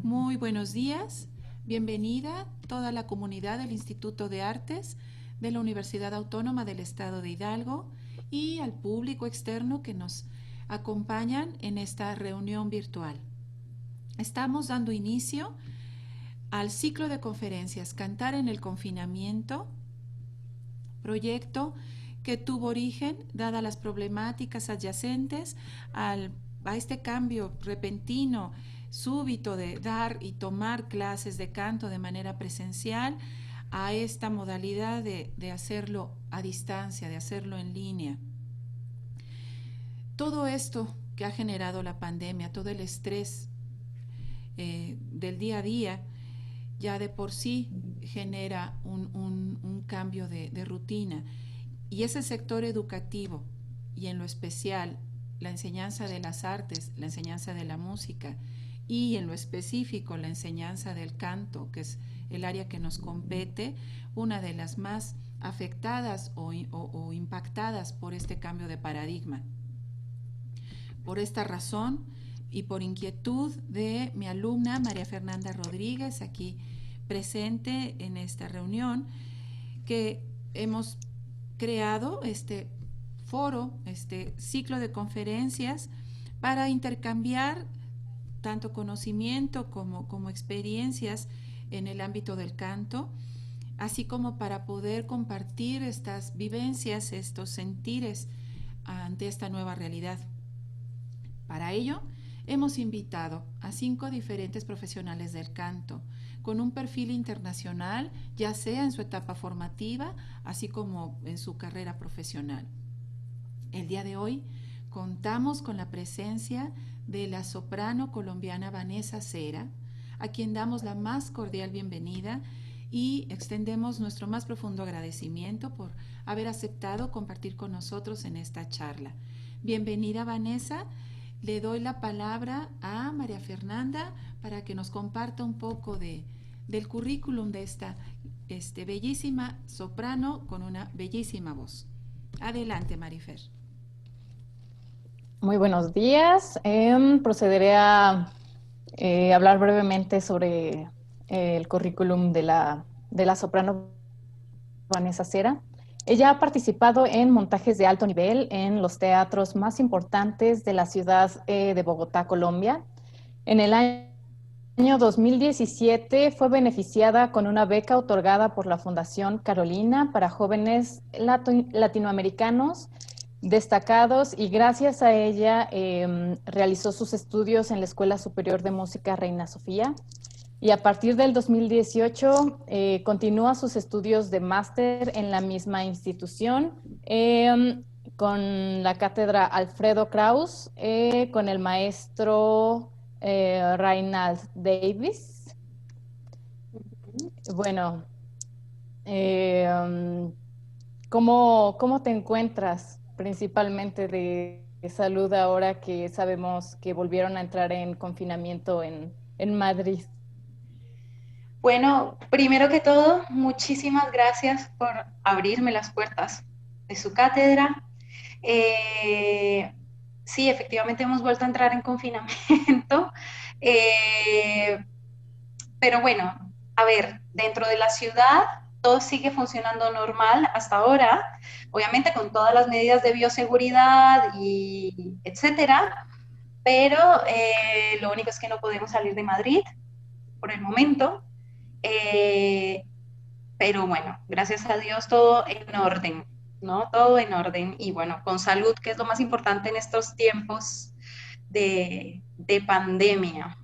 Muy buenos días, bienvenida toda la comunidad del Instituto de Artes de la Universidad Autónoma del Estado de Hidalgo y al público externo que nos acompañan en esta reunión virtual. Estamos dando inicio al ciclo de conferencias Cantar en el Confinamiento, proyecto que tuvo origen, dadas las problemáticas adyacentes a este cambio repentino, súbito de dar y tomar clases de canto de manera presencial, a esta modalidad de hacerlo a distancia, de hacerlo en línea. Todo esto que ha generado la pandemia, todo el estrés del día a día, ya de por sí genera un cambio de rutina. Y ese sector educativo, y en lo especial la enseñanza de las artes, la enseñanza de la música, y en lo específico la enseñanza del canto, que es el área que nos compete, una de las más afectadas o impactadas por este cambio de paradigma. Por esta razón y por inquietud de mi alumna María Fernanda Rodríguez, aquí presente en esta reunión, que hemos creado este foro, este ciclo de conferencias para intercambiar tanto conocimiento como experiencias en el ámbito del canto, así como para poder compartir estas vivencias, estos sentires ante esta nueva realidad. Para ello, hemos invitado a 5 diferentes profesionales del canto, con un perfil internacional, ya sea en su etapa formativa, así como en su carrera profesional. El día de hoy contamos con la presencia de la soprano colombiana Vanessa Cera, a quien damos la más cordial bienvenida y extendemos nuestro más profundo agradecimiento por haber aceptado compartir con nosotros en esta charla. Bienvenida, Vanessa. Le doy la palabra a María Fernanda para que nos comparta un poco del currículum de esta bellísima soprano con una bellísima voz. Adelante, Marifer. Muy buenos días. Procederé a hablar brevemente sobre el currículum de la soprano Vanessa Cera. Ella ha participado en montajes de alto nivel en los teatros más importantes de la ciudad de Bogotá, Colombia. En el año 2017 fue beneficiada con una beca otorgada por la Fundación Carolina para jóvenes latinoamericanos destacados, y gracias a ella realizó sus estudios en la Escuela Superior de Música Reina Sofía, y a partir del 2018 continúa sus estudios de máster en la misma institución con la cátedra Alfredo Kraus, con el maestro Reinald Davis. Bueno, ¿cómo te encuentras principalmente de salud ahora que sabemos que volvieron a entrar en confinamiento en Madrid? Bueno, primero que todo, muchísimas gracias por abrirme las puertas de su cátedra. Sí, efectivamente hemos vuelto a entrar en confinamiento, pero bueno, a ver, dentro de la ciudad todo sigue funcionando normal hasta ahora, obviamente con todas las medidas de bioseguridad y etcétera, pero lo único es que no podemos salir de Madrid por el momento. Pero bueno, gracias a Dios todo en orden, ¿no? Todo en orden y bueno, con salud, que es lo más importante en estos tiempos de pandemia.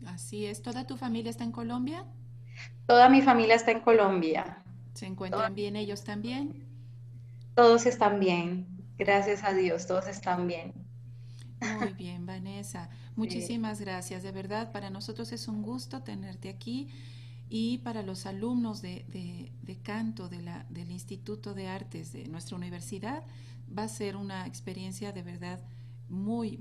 Así es. ¿Toda tu familia está en Colombia? Toda mi familia está en Colombia. ¿Se encuentran bien ellos también? Todos están bien, gracias a Dios, todos están bien. Muy bien, Vanessa. Muchísimas gracias. De verdad, para nosotros es un gusto tenerte aquí y para los alumnos de canto del Instituto de Artes de nuestra universidad va a ser una experiencia de verdad muy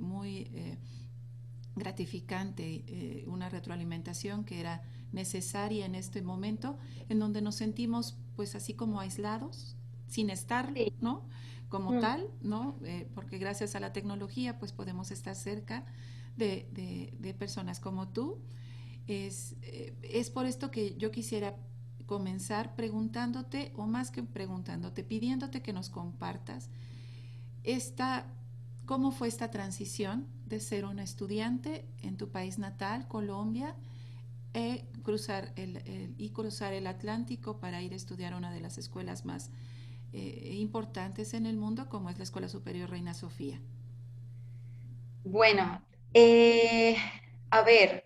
gratificante, una retroalimentación que era necesaria en este momento, en donde nos sentimos pues así como aislados, sin estar, Sí. ¿no? Como tal, ¿no? Porque gracias a la tecnología pues podemos estar cerca de personas como tú. Es por esto que yo quisiera comenzar preguntándote, o más que preguntándote, pidiéndote que nos compartas esta, cómo fue esta transición de ser una estudiante en tu país natal, Colombia, y cruzar el Atlántico para ir a estudiar a una de las escuelas más importantes en el mundo, como es la Escuela Superior Reina Sofía. Bueno, a ver,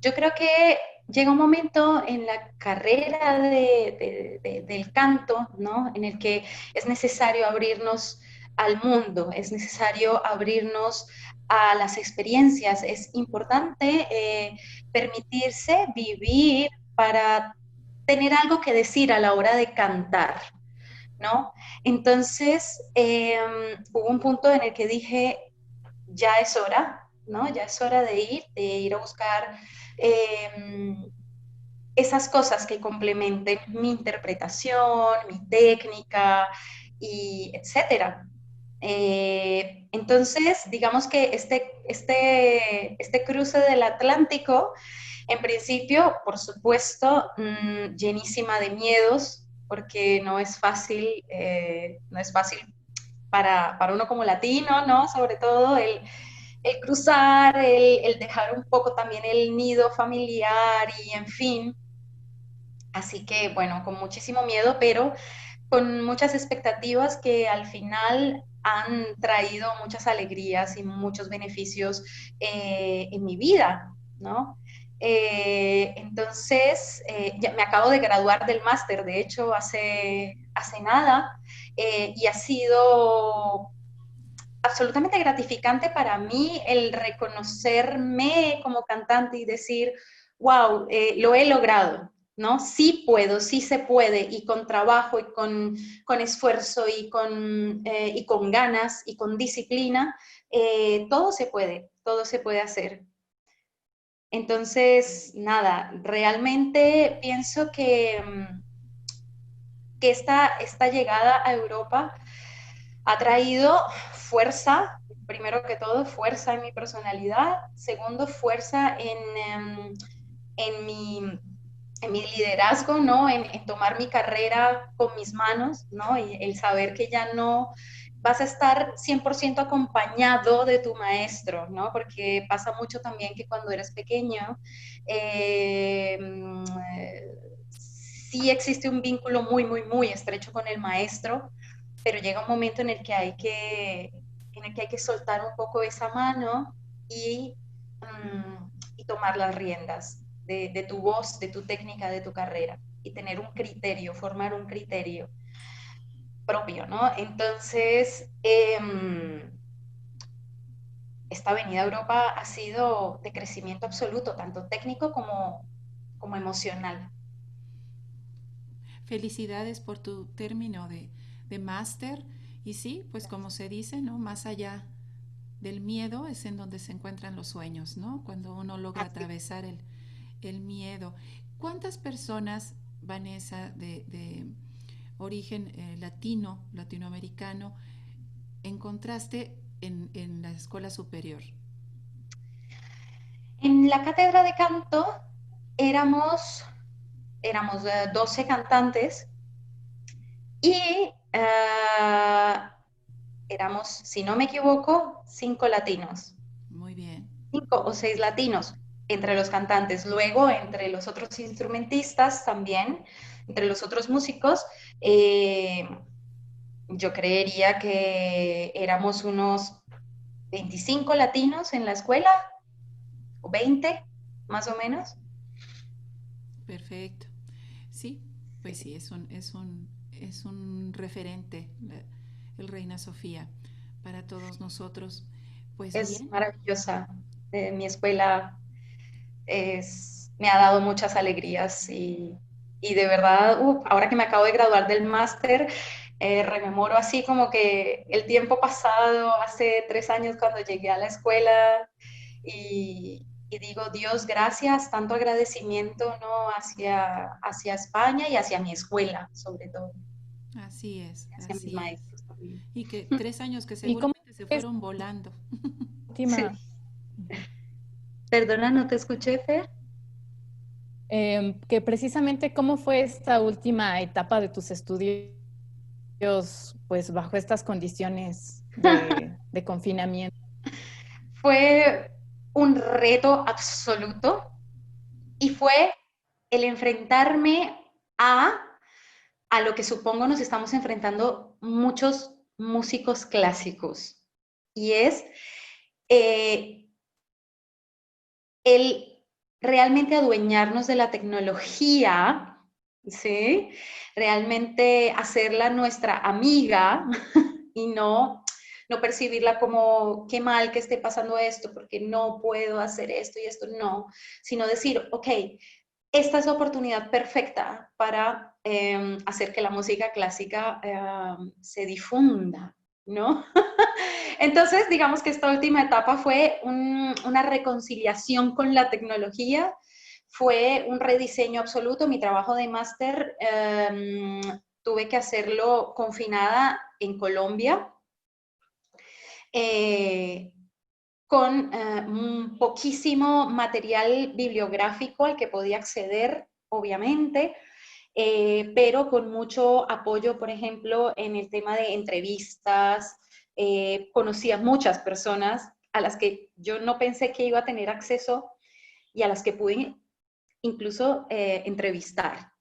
yo creo que llega un momento en la carrera del canto, ¿no? En el que es necesario abrirnos al mundo, es necesario abrirnos a las experiencias, es importante permitirse vivir para tener algo que decir a la hora de cantar, ¿no? Entonces, hubo un punto en el que dije, ya es hora, ¿no? Ya es hora de ir a buscar eh, esas cosas que complementen mi interpretación, mi técnica, y etcétera. Entonces, digamos que este cruce del Atlántico, en principio, por supuesto, llenísima de miedos, porque no es fácil para uno como latino, ¿no? Sobre todo el cruzar, el dejar un poco también el nido familiar y en fin. Así que bueno, con muchísimo miedo, pero con muchas expectativas que al final han traído muchas alegrías y muchos beneficios en mi vida, ¿no? Entonces, ya me acabo de graduar del máster, de hecho, hace nada, y ha sido absolutamente gratificante para mí el reconocerme como cantante y decir, wow, lo he logrado, ¿no? Sí puedo, sí se puede, y con trabajo y con esfuerzo y con ganas y con disciplina, todo se puede hacer. Entonces, nada, realmente pienso que esta llegada a Europa ha traído fuerza, primero que todo, fuerza en mi personalidad, segundo, fuerza en, mi, en mi liderazgo, ¿no? En tomar mi carrera con mis manos, ¿no? Y el saber que ya no vas a estar 100% acompañado de tu maestro, ¿no? Porque pasa mucho también que cuando eres pequeño, eh, sí existe un vínculo muy, muy, muy estrecho con el maestro, pero llega un momento en el que hay que soltar un poco esa mano y tomar las riendas de tu voz, de tu técnica, de tu carrera, y tener un criterio, formar un criterio propio, ¿no? Entonces, esta venida a Europa ha sido de crecimiento absoluto, tanto técnico como emocional. Felicidades por tu término de máster. Y sí, pues como se dice, ¿no? Más allá del miedo es en donde se encuentran los sueños, ¿no? Cuando uno logra Así. atravesar el miedo. ¿Cuántas personas, Vanessa, de origen latinoamericano, encontraste en la escuela superior? En la cátedra de canto éramos, éramos 12 cantantes y éramos, si no me equivoco, 5 latinos, Muy bien. 5 o 6 latinos entre los cantantes. Luego, entre los otros instrumentistas también, entre los otros músicos, yo creería que éramos unos 25 latinos en la escuela, o 20 más o menos. Perfecto. Sí, pues sí, es un referente, el Reina Sofía, para todos nosotros. Pues Es bien, maravillosa. Mi escuela me ha dado muchas alegrías y de verdad, ahora que me acabo de graduar del máster, rememoro así como que el tiempo pasado, hace 3 años cuando llegué a la escuela y digo, Dios, gracias, tanto agradecimiento, ¿no? hacia España y hacia mi escuela, sobre todo, Así es, hacia mis así es. maestros también. Y que 3 años que ¿Y cómo seguramente se es fueron volando. Sí. última? Perdona, no te escuché, Fer. Que precisamente cómo fue esta última etapa de tus estudios, pues bajo estas condiciones de confinamiento. Fue un reto absoluto y fue el enfrentarme a lo que supongo nos estamos enfrentando muchos músicos clásicos. Y es eh, el realmente adueñarnos de la tecnología, ¿sí? Realmente hacerla nuestra amiga y no percibirla como qué mal que esté pasando esto, porque no puedo hacer esto y esto, no, sino decir, ok, esta es la oportunidad perfecta para hacer que la música clásica se difunda, ¿no? Entonces, digamos que esta última etapa fue una reconciliación con la tecnología, fue un rediseño absoluto. Mi trabajo de máster tuve que hacerlo confinada en Colombia, eh, con poquísimo material bibliográfico al que podía acceder, obviamente, pero con mucho apoyo, por ejemplo, en el tema de entrevistas. Conocí a muchas personas a las que yo no pensé que iba a tener acceso y a las que pude incluso entrevistar.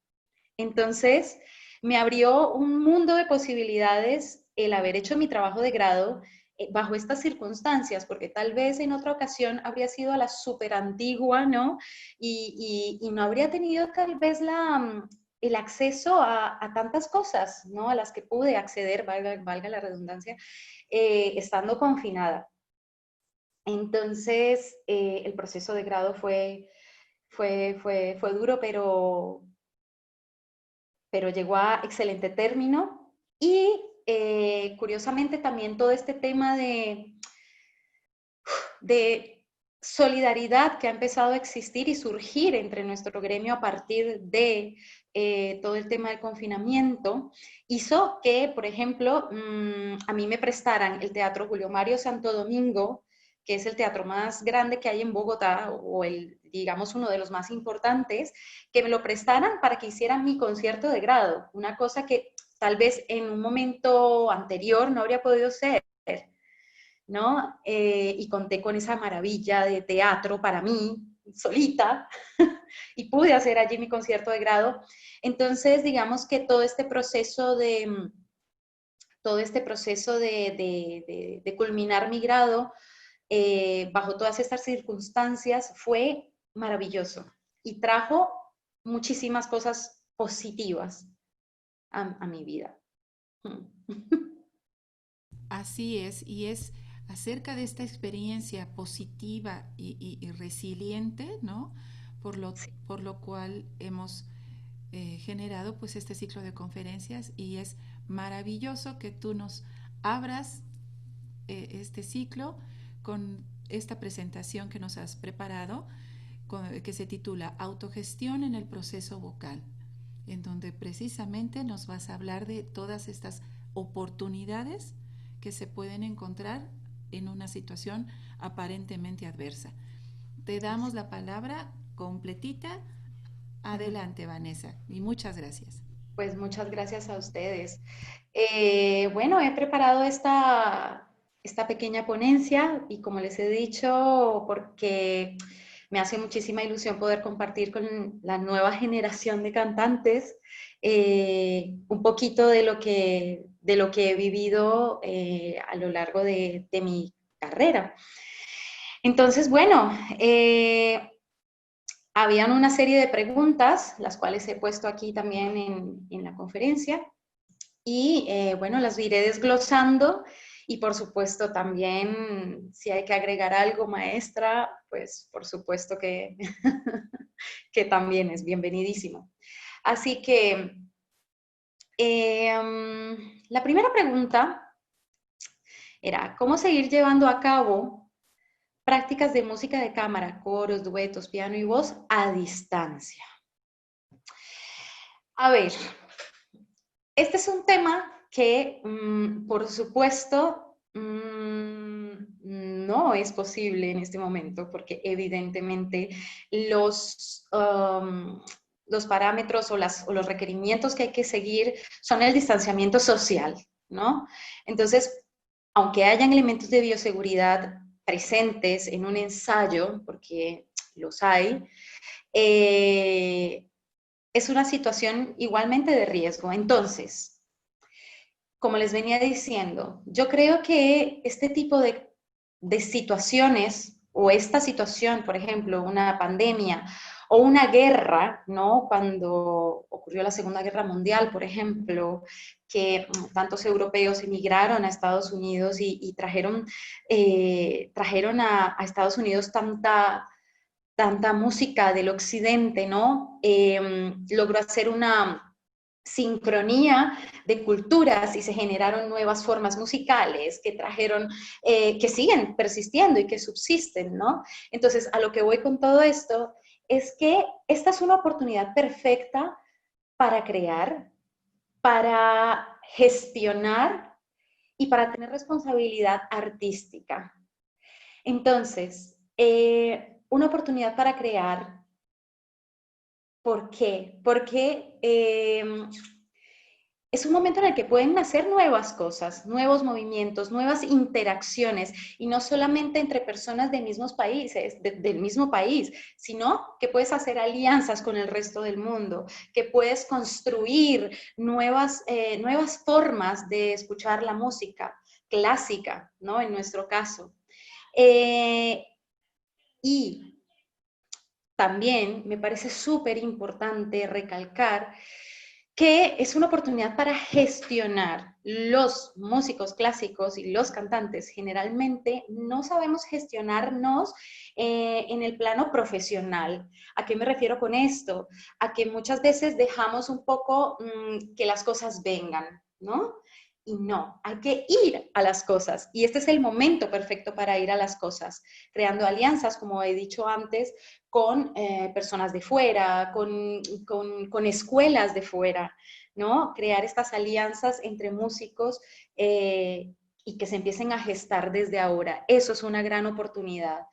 Entonces, me abrió un mundo de posibilidades el haber hecho mi trabajo de grado bajo estas circunstancias, porque tal vez en otra ocasión habría sido a la súper antigua, ¿no? Y no habría tenido tal vez el acceso a tantas cosas, ¿no? A las que pude acceder, valga la redundancia, estando confinada. Entonces, el proceso de grado fue duro, pero llegó a excelente término. Y curiosamente también todo este tema de solidaridad que ha empezado a existir y surgir entre nuestro gremio a partir de todo el tema del confinamiento, hizo que, por ejemplo, a mí me prestaran el Teatro Julio Mario Santo Domingo, que es el teatro más grande que hay en Bogotá, o digamos, uno de los más importantes, que me lo prestaran para que hiciera mi concierto de grado, una cosa que tal vez en un momento anterior no habría podido ser, ¿no? Y conté con esa maravilla de teatro para mí, solita, y pude hacer allí mi concierto de grado. Entonces, digamos que todo este proceso de culminar mi grado bajo todas estas circunstancias fue maravilloso y trajo muchísimas cosas positivas a mi vida. Así es, y es acerca de esta experiencia positiva y resiliente, ¿no? Por lo cual hemos generado pues este ciclo de conferencias y es maravilloso que tú nos abras este ciclo con esta presentación que nos has preparado, que se titula Autogestión en el proceso vocal, en donde precisamente nos vas a hablar de todas estas oportunidades que se pueden encontrar en una situación aparentemente adversa. Te damos la palabra completita. Adelante, Vanessa, y muchas gracias. Pues muchas gracias a ustedes. Bueno, he preparado esta pequeña ponencia y como les he dicho, porque me hace muchísima ilusión poder compartir con la nueva generación de cantantes un poquito de lo que he vivido a lo largo de mi carrera. Entonces, bueno, habían una serie de preguntas, las cuales he puesto aquí también en la conferencia, y bueno, las iré desglosando y por supuesto también si hay que agregar algo, maestra, pues por supuesto que, que también es bienvenidísimo. Así que la primera pregunta era, ¿cómo seguir llevando a cabo prácticas de música de cámara, coros, duetos, piano y voz a distancia? A ver, este es un tema que, por supuesto, no es posible en este momento, porque evidentemente los parámetros o los requerimientos que hay que seguir son el distanciamiento social, ¿no? Entonces, aunque hayan elementos de bioseguridad presentes en un ensayo, porque los hay, es una situación igualmente de riesgo. Entonces, como les venía diciendo, yo creo que este tipo de situaciones o esta situación, por ejemplo, una pandemia o una guerra, ¿no? Cuando ocurrió la Segunda Guerra Mundial, por ejemplo, que tantos europeos emigraron a Estados Unidos y trajeron a Estados Unidos tanta música del occidente, ¿no? Logró hacer una sincronía de culturas y se generaron nuevas formas musicales que trajeron, que siguen persistiendo y que subsisten, ¿no? Entonces, a lo que voy con todo esto es que esta es una oportunidad perfecta para crear, para gestionar y para tener responsabilidad artística. Entonces, una oportunidad para crear. ¿Por qué? Porque es un momento en el que pueden nacer nuevas cosas, nuevos movimientos, nuevas interacciones, y no solamente entre personas de mismos países, del mismo país, sino que puedes hacer alianzas con el resto del mundo, que puedes construir nuevas formas de escuchar la música clásica, ¿no? En nuestro caso. Y también me parece súper importante recalcar que es una oportunidad para gestionar. Los músicos clásicos y los cantantes generalmente no sabemos gestionarnos en el plano profesional. ¿A qué me refiero con esto? A que muchas veces dejamos un poco que las cosas vengan, ¿no? Y no, hay que ir a las cosas. Y este es el momento perfecto para ir a las cosas, creando alianzas, como he dicho antes, con personas de fuera, con escuelas de fuera, ¿no? Crear estas alianzas entre músicos y que se empiecen a gestar desde ahora. Eso es una gran oportunidad.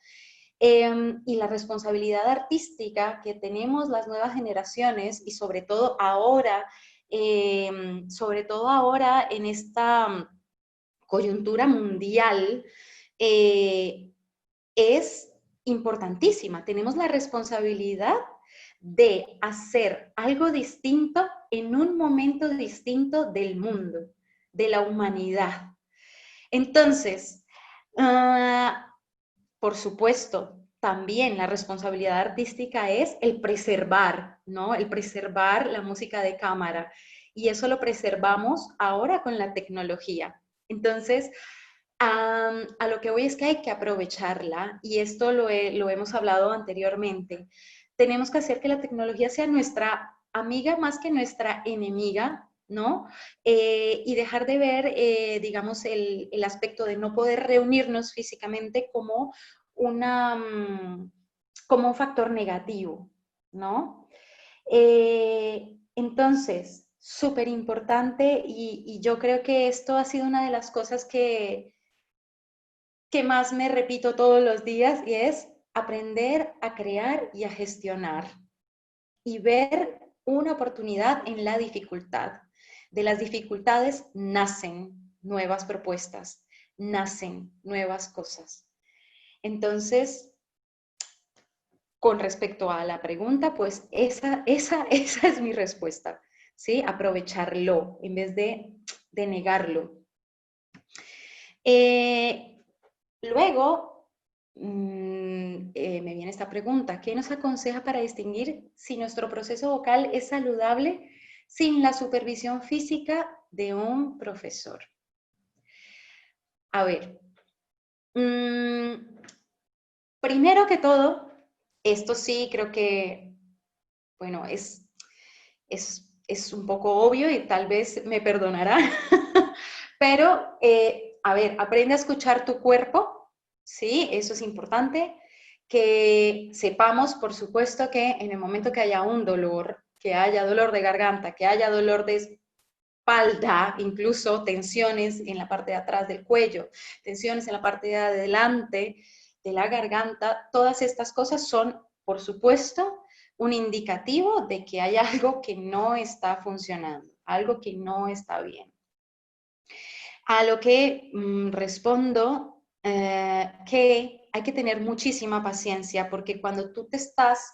Y la responsabilidad artística que tenemos las nuevas generaciones y sobre todo ahora en esta coyuntura mundial, es importantísima. Tenemos la responsabilidad de hacer algo distinto en un momento distinto del mundo, de la humanidad. Entonces, por supuesto, también la responsabilidad artística es el preservar, ¿no? El preservar la música de cámara. Y eso lo preservamos ahora con la tecnología. Entonces, a lo que voy es que hay que aprovecharla, y esto lo hemos hablado anteriormente. Tenemos que hacer que la tecnología sea nuestra amiga más que nuestra enemiga, ¿no? Y dejar de ver, digamos, el aspecto de no poder reunirnos físicamente como como un factor negativo, ¿no? Entonces, súper importante, y yo creo que esto ha sido una de las cosas que más me repito todos los días, y es aprender a crear y a gestionar y ver una oportunidad en la dificultad. De las dificultades nacen nuevas propuestas, nacen nuevas cosas. Entonces, con respecto a la pregunta, pues esa es mi respuesta, ¿sí? Aprovecharlo en vez de negarlo. Luego, me viene esta pregunta: ¿qué nos aconseja para distinguir si nuestro proceso vocal es saludable sin la supervisión física de un profesor? A ver, primero que todo, esto sí creo que, bueno, es un poco obvio y tal vez me perdonará, pero, a ver, aprende a escuchar tu cuerpo, ¿sí? Eso es importante. Que sepamos, por supuesto, que en el momento que haya un dolor que haya dolor de garganta, que haya dolor de espalda, incluso tensiones en la parte de atrás del cuello, tensiones en la parte de adelante de la garganta, todas estas cosas son, por supuesto, un indicativo de que hay algo que no está funcionando, algo que no está bien. A lo que respondo que hay que tener muchísima paciencia, porque cuando tú te estás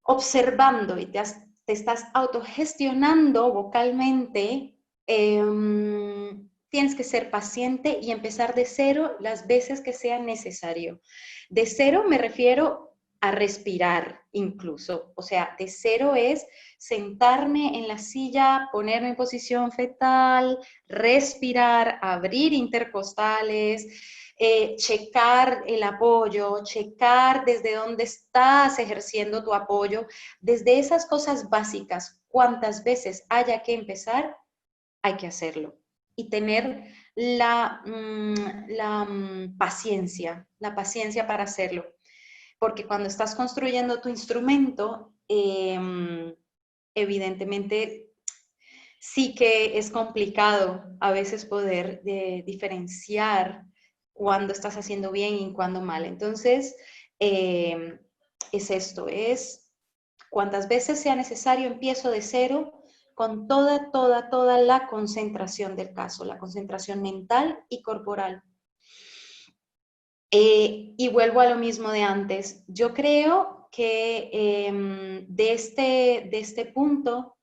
observando y te estás autogestionando vocalmente, tienes que ser paciente y empezar de cero las veces que sea necesario. De cero me refiero a respirar incluso, o sea, de cero es sentarme en la silla, ponerme en posición fetal, respirar, abrir intercostales, checar el apoyo, checar desde dónde estás ejerciendo tu apoyo, desde esas cosas básicas, cuántas veces haya que empezar, hay que hacerlo. Y tener la paciencia para hacerlo. Porque cuando estás construyendo tu instrumento, evidentemente sí que es complicado a veces poder diferenciar cuándo estás haciendo bien y cuándo mal. Entonces, es esto, es cuantas veces sea necesario, empiezo de cero con toda la concentración del caso, la concentración mental y corporal. Y vuelvo a lo mismo de antes. Yo creo que de este punto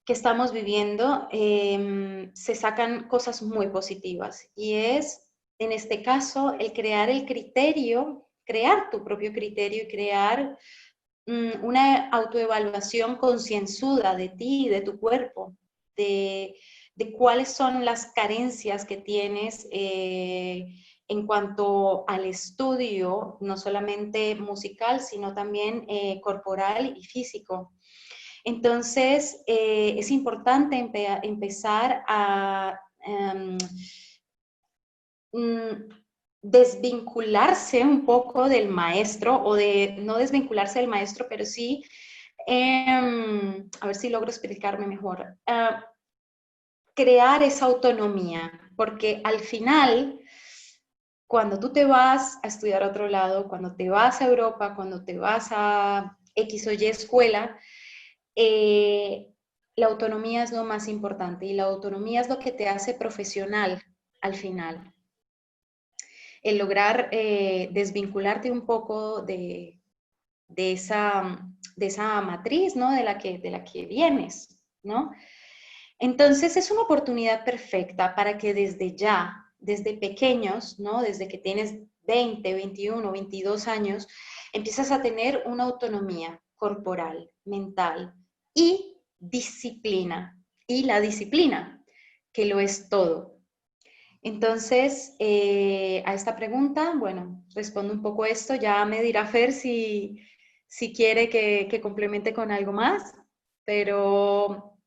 que estamos viviendo se sacan cosas muy positivas y es, en este caso, el crear el criterio, crear tu propio criterio y crear una autoevaluación concienzuda de ti, de tu cuerpo, de cuáles son las carencias que tienes en cuanto al estudio, no solamente musical, sino también corporal y físico. Entonces, es importante empezar a desvincularse un poco del maestro, o de no desvincularse del maestro, pero sí, a ver si logro explicarme mejor, crear esa autonomía, porque al final, cuando tú te vas a estudiar a otro lado, cuando te vas a Europa, cuando te vas a X o Y escuela, la autonomía es lo más importante y la autonomía es lo que te hace profesional al final. El lograr desvincularte un poco de esa matriz, ¿no? de la que vienes, ¿no? Entonces es una oportunidad perfecta para que desde ya, desde pequeños, ¿no? Desde que tienes 20, 21, 22 años, empiezas a tener una autonomía corporal, mental y disciplina. Y la disciplina, que lo es todo. Entonces, a esta pregunta, bueno, respondo un poco esto. Ya me dirá Fer si quiere que complemente con algo más, pero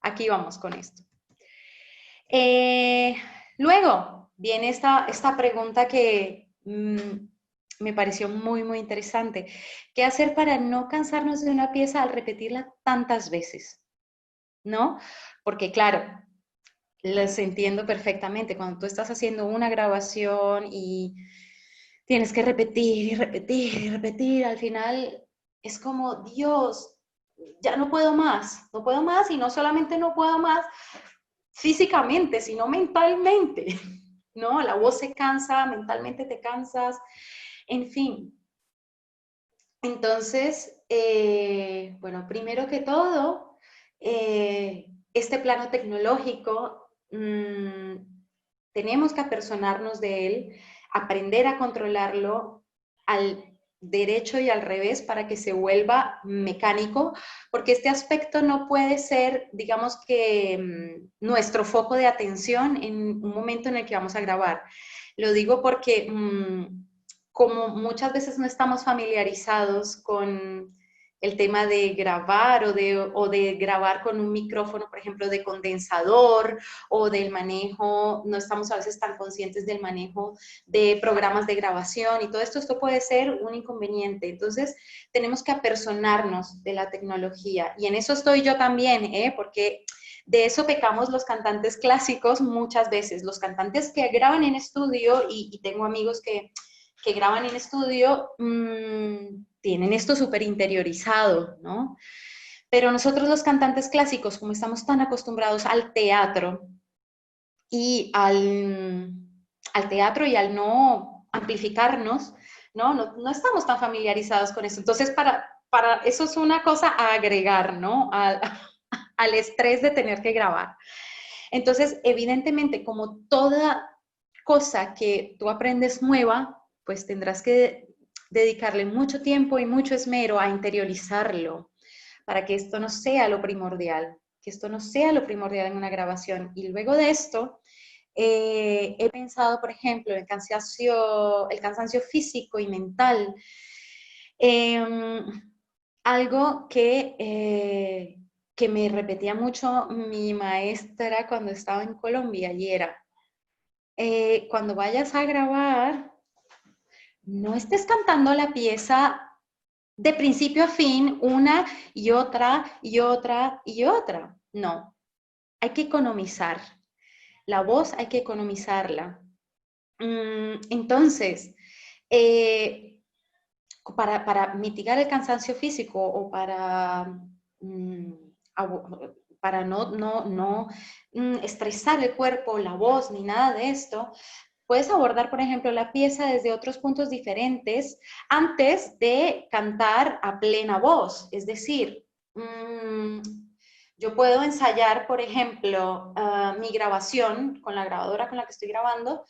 aquí vamos con esto. Luego viene esta pregunta que me pareció muy, muy interesante. ¿Qué hacer para no cansarnos de una pieza al repetirla tantas veces? ¿No? Porque claro, les entiendo perfectamente. Cuando tú estás haciendo una grabación y tienes que repetir y repetir y repetir, al final es como, Dios, ya no puedo más y no solamente no puedo más físicamente, sino mentalmente, ¿no? La voz se cansa, mentalmente te cansas, en fin. Entonces, bueno, primero que todo, este plano tecnológico, tenemos que apersonarnos de él, aprender a controlarlo al derecho y al revés para que se vuelva mecánico, porque este aspecto no puede ser, digamos que, nuestro foco de atención en un momento en el que vamos a grabar. Lo digo porque como muchas veces no estamos familiarizados con el tema de grabar o de grabar con un micrófono, por ejemplo, de condensador o del manejo, no estamos a veces tan conscientes del manejo de programas de grabación y todo esto, esto puede ser un inconveniente. Entonces, tenemos que apersonarnos de la tecnología y en eso estoy yo también, porque de eso pecamos los cantantes clásicos muchas veces, los cantantes que graban en estudio y tengo amigos que graban en estudio, tienen esto súper interiorizado, ¿no? Pero nosotros los cantantes clásicos, como estamos tan acostumbrados al teatro y al teatro y al no amplificarnos, no estamos tan familiarizados con eso. Entonces, para eso es una cosa a agregar, ¿no? Al estrés de tener que grabar. Entonces, evidentemente, como toda cosa que tú aprendes nueva, pues tendrás que dedicarle mucho tiempo y mucho esmero a interiorizarlo para que esto no sea lo primordial, que esto no sea lo primordial en una grabación. Y luego de esto, he pensado, por ejemplo, el cansancio físico y mental. Algo que me repetía mucho mi maestra cuando estaba en Colombia y era, cuando vayas a grabar, no estés cantando la pieza de principio a fin, una y otra y otra y otra. No, hay que economizar. La voz hay que economizarla. Entonces, para mitigar el cansancio físico o para no estresar el cuerpo, la voz, ni nada de esto, puedes abordar, por ejemplo, la pieza desde otros puntos diferentes antes de cantar a plena voz. Es decir, yo puedo ensayar, por ejemplo, mi grabación con la grabadora con la que estoy grabando.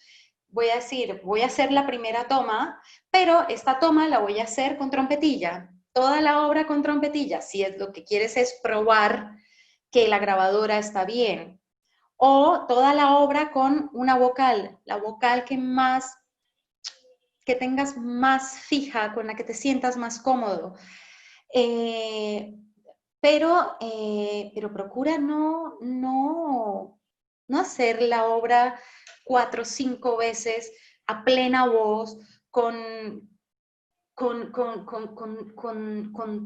Voy a decir, voy a hacer la primera toma, pero esta toma la voy a hacer con trompetilla. Toda la obra con trompetilla, si es lo que quieres es probar que la grabadora está bien. O toda la obra con una vocal, la vocal que tengas más fija, con la que te sientas más cómodo. Pero procura no hacer la obra 4 o 5 veces a plena voz, con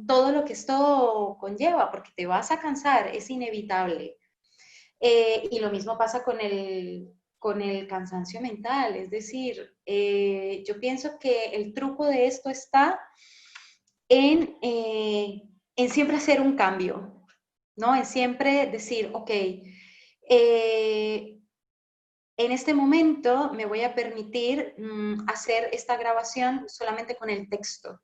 todo lo que esto conlleva, porque te vas a cansar, es inevitable. Y lo mismo pasa con el cansancio mental, es decir, yo pienso que el truco de esto está en siempre hacer un cambio, ¿no? En siempre decir, ok, en este momento me voy a permitir hacer esta grabación solamente con el texto,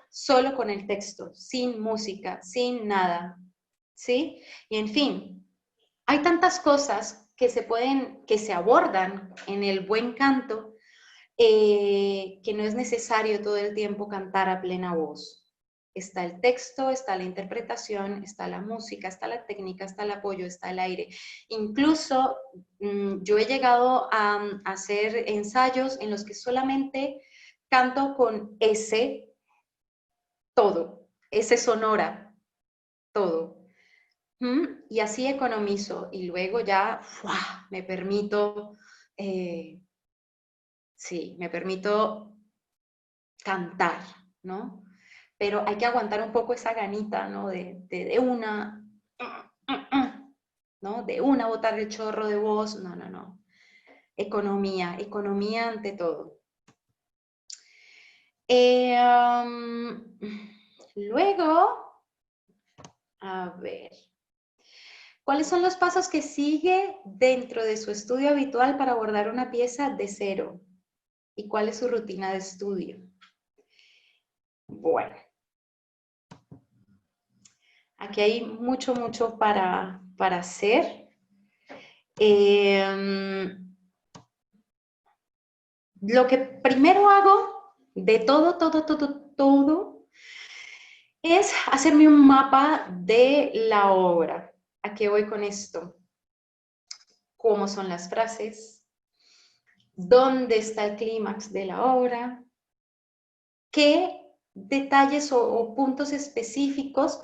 solo con el texto, sin música, sin nada, ¿sí? Y en fin, hay tantas cosas que se abordan en el buen canto, que no es necesario todo el tiempo cantar a plena voz. Está el texto, está la interpretación, está la música, está la técnica, está el apoyo, está el aire. Incluso yo he llegado a hacer ensayos en los que solamente canto con S, todo, S sonora, todo. Y así economizo y luego ya me permito, sí, me permito cantar, ¿no? Pero hay que aguantar un poco esa ganita, ¿no? De una, ¿no? De una botar el chorro de voz, no. Economía ante todo. Luego, a ver, ¿cuáles son los pasos que sigue dentro de su estudio habitual para abordar una pieza de cero? ¿Y cuál es su rutina de estudio? Bueno, aquí hay mucho para hacer. Lo que primero hago de todo es hacerme un mapa de la obra. ¿A qué voy con esto? ¿Cómo son las frases? ¿Dónde está el clímax de la obra? ¿Qué detalles o puntos específicos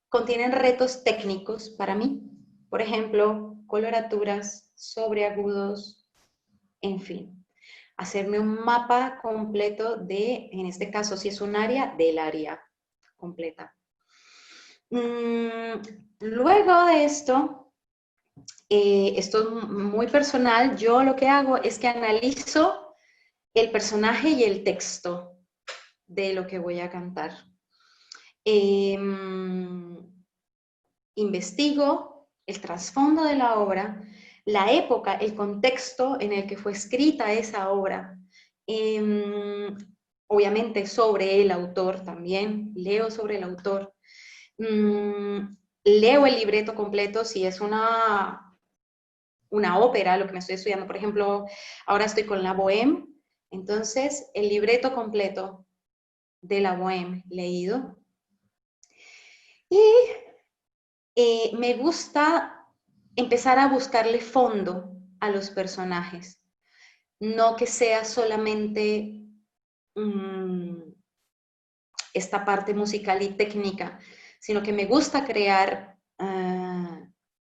contienen retos técnicos para mí. Por ejemplo, coloraturas, sobreagudos, en fin. Hacerme un mapa completo de, en este caso, si es un área, del área completa. Luego de esto, esto es muy personal, yo lo que hago es que analizo el personaje y el texto de lo que voy a cantar. Investigo el trasfondo de la obra, la época, el contexto en el que fue escrita esa obra, obviamente sobre el autor también, leo sobre el autor, leo el libreto completo si es una ópera, lo que me estoy estudiando. Por ejemplo, ahora estoy con la Bohème, entonces el libreto completo de la Bohème leído. Y me gusta empezar a buscarle fondo a los personajes, no que sea solamente esta parte musical y técnica, sino que me gusta crear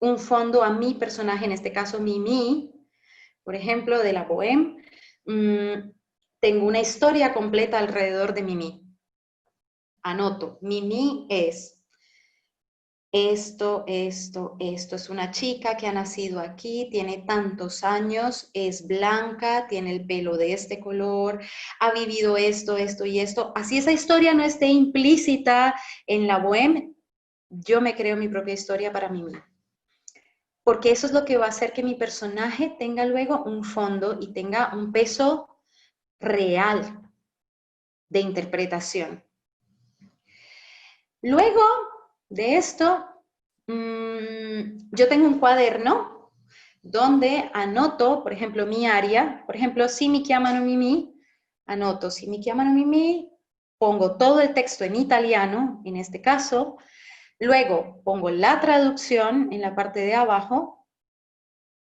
un fondo a mi personaje, en este caso Mimi, por ejemplo, de la Bohème. Tengo una historia completa alrededor de Mimi. Anoto, Mimi es esto, es una chica que ha nacido aquí, tiene tantos años, es blanca, tiene el pelo de este color, ha vivido esto, esto y esto. Así esa historia no esté implícita en la Bohème, yo me creo mi propia historia para mí misma. Porque eso es lo que va a hacer que mi personaje tenga luego un fondo y tenga un peso real de interpretación. Luego de esto, yo tengo un cuaderno donde anoto, por ejemplo, mi área. Por ejemplo, si mi chiamano Mimi, anoto si mi chiamano Mimi, pongo todo el texto en italiano, en este caso. Luego pongo la traducción en la parte de abajo.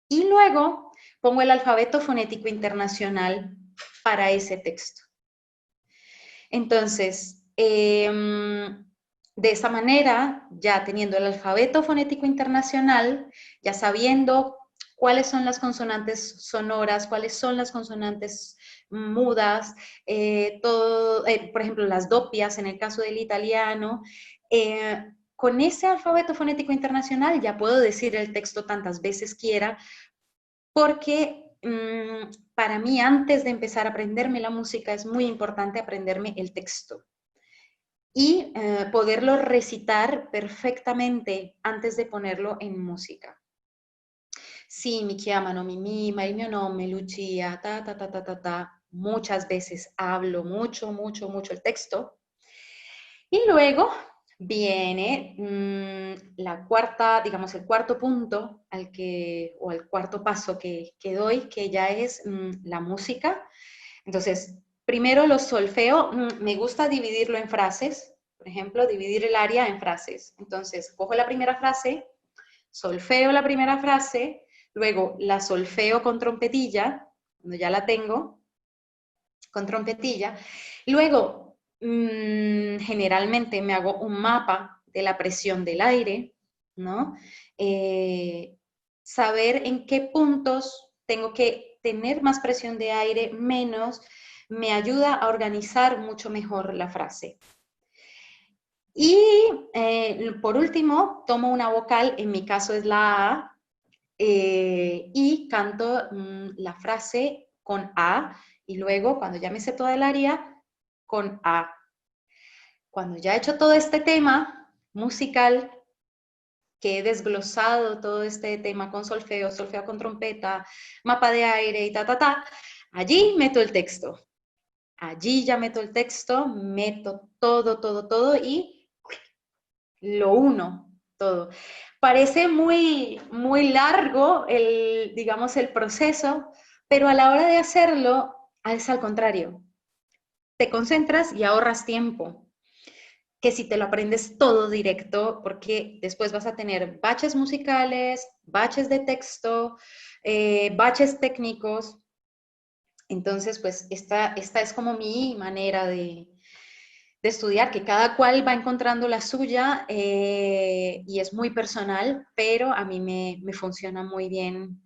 Y luego pongo el alfabeto fonético internacional para ese texto. Entonces, de esa manera, ya teniendo el alfabeto fonético internacional, ya sabiendo cuáles son las consonantes sonoras, cuáles son las consonantes mudas, por ejemplo, las doppias en el caso del italiano, con ese alfabeto fonético internacional ya puedo decir el texto tantas veces quiera, porque para mí, antes de empezar a aprenderme la música, es muy importante aprenderme el texto y poderlo recitar perfectamente antes de ponerlo en música. Sì, mi chiamano Mimì, ma il mio nome è Lucia, ta, ta, ta, ta, ta, ta. Muchas veces hablo mucho el texto. Y luego viene la cuarta, digamos, el cuarto punto o el cuarto paso que doy, que ya es la música. Entonces, primero los solfeo, me gusta dividirlo en frases, por ejemplo, dividir el área en frases. Entonces, cojo la primera frase, solfeo la primera frase, luego la solfeo con trompetilla, cuando ya la tengo, con trompetilla, luego generalmente me hago un mapa de la presión del aire, ¿no? Saber en qué puntos tengo que tener más presión de aire, menos, me ayuda a organizar mucho mejor la frase. Y por último, tomo una vocal, en mi caso es la A, y canto la frase con A, y luego, cuando ya me sé toda el área, con A. Cuando ya he hecho todo este tema musical, que he desglosado todo este tema con solfeo, solfeo con trompeta, mapa de aire y allí meto el texto. Allí ya meto el texto, meto todo y lo uno todo. Parece muy largo digamos, el proceso, pero a la hora de hacerlo es al contrario. Te concentras y ahorras tiempo, que si te lo aprendes todo directo, porque después vas a tener baches musicales, baches de texto, baches técnicos. Entonces, pues esta es como mi manera de estudiar, que cada cual va encontrando la suya y es muy personal, pero a mí me funciona muy bien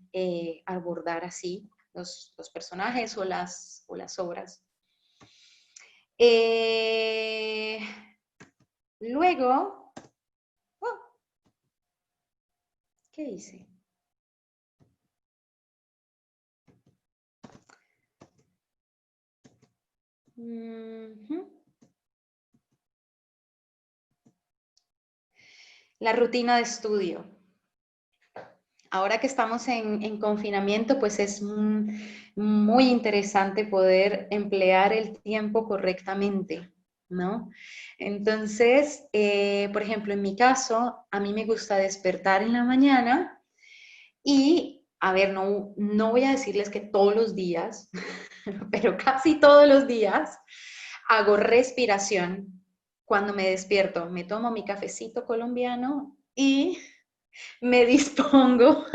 abordar así los personajes o las obras. Luego, oh, ¿qué hice? La rutina de estudio. Ahora que estamos en confinamiento, pues es muy interesante poder emplear el tiempo correctamente, ¿no? Entonces, por ejemplo, en mi caso, a mí me gusta despertar en la mañana y, a ver, no voy a decirles que todos los días, pero casi todos los días hago respiración. Cuando me despierto, me tomo mi cafecito colombiano y me dispongo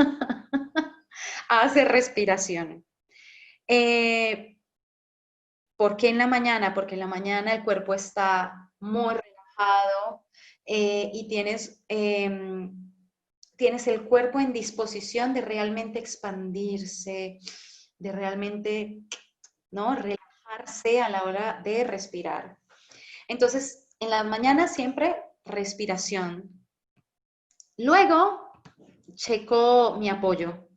a hacer respiración. ¿Por qué en la mañana? Porque en la mañana el cuerpo está muy relajado y tienes el cuerpo en disposición de realmente expandirse, de realmente, ¿no?, relajarse a la hora de respirar. Entonces, en las mañanas siempre respiración. Luego, checo mi apoyo.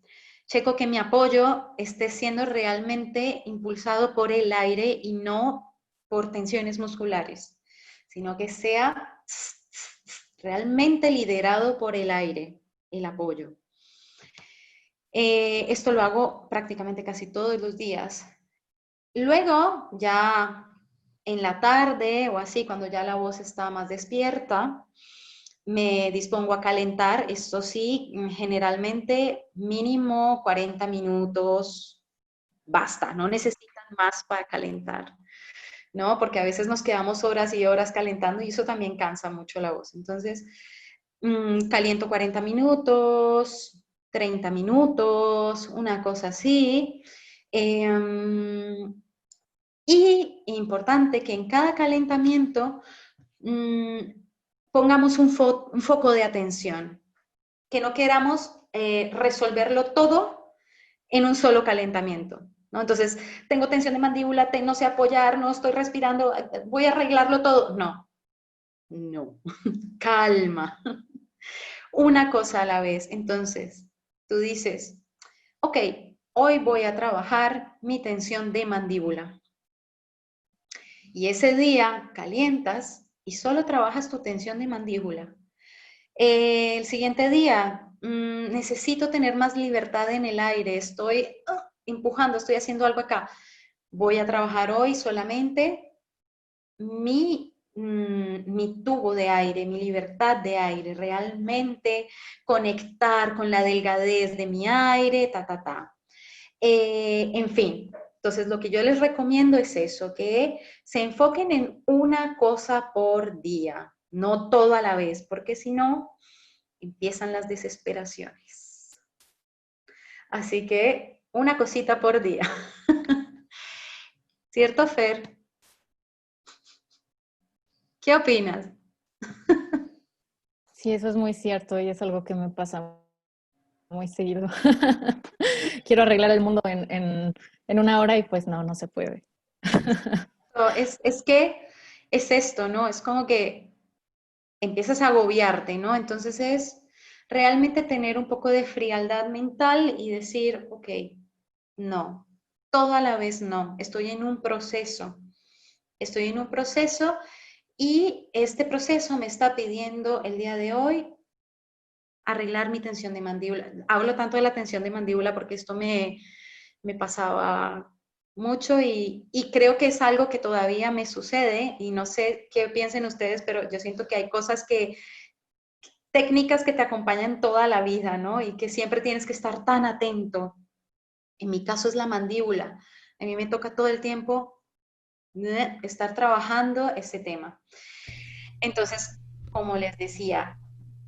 Checo que mi apoyo esté siendo realmente impulsado por el aire y no por tensiones musculares, sino que sea realmente liderado por el aire, el apoyo. Esto lo hago prácticamente casi todos los días. Luego, ya en la tarde o así, cuando ya la voz está más despierta, me dispongo a calentar, esto sí, generalmente mínimo 40 minutos, basta, no necesitan más para calentar, ¿no? Porque a veces nos quedamos horas y horas calentando y eso también cansa mucho la voz. Entonces, caliento 40 minutos, 30 minutos, una cosa así. Y importante que en cada calentamiento pongamos un foco de atención, que no queramos resolverlo todo en un solo calentamiento, ¿no? Entonces, tengo tensión de mandíbula, no sé apoyar, no estoy respirando, voy a arreglarlo todo. No, calma. Una cosa a la vez. Entonces, tú dices, ok, hoy voy a trabajar mi tensión de mandíbula. Y ese día calientas y solo trabajas tu tensión de mandíbula. El siguiente día, necesito tener más libertad en el aire, estoy empujando, estoy haciendo algo acá. Voy a trabajar hoy solamente mi tubo de aire, mi libertad de aire, realmente conectar con la delgadez de mi aire, en fin, entonces lo que yo les recomiendo es eso, que se enfoquen en una cosa por día, no todo a la vez, porque si no, empiezan las desesperaciones. Así que una cosita por día. ¿Cierto, Fer? ¿Qué opinas? Sí, eso es muy cierto y es algo que me pasa muy seguido. Quiero arreglar el mundo en una hora y pues no se puede. Es que es esto, ¿no? Es como que empiezas a agobiarte, ¿no? Entonces es realmente tener un poco de frialdad mental y decir, ok, no, todo a la vez no, estoy en un proceso y este proceso me está pidiendo el día de hoy arreglar mi tensión de mandíbula. Hablo tanto de la tensión de mandíbula porque esto me pasaba mucho y creo que es algo que todavía me sucede y no sé qué piensen ustedes, pero yo siento que hay cosas técnicas que te acompañan toda la vida, ¿no? Y que siempre tienes que estar tan atento. En mi caso es la mandíbula. A mí me toca todo el tiempo estar trabajando ese tema. Entonces, como les decía,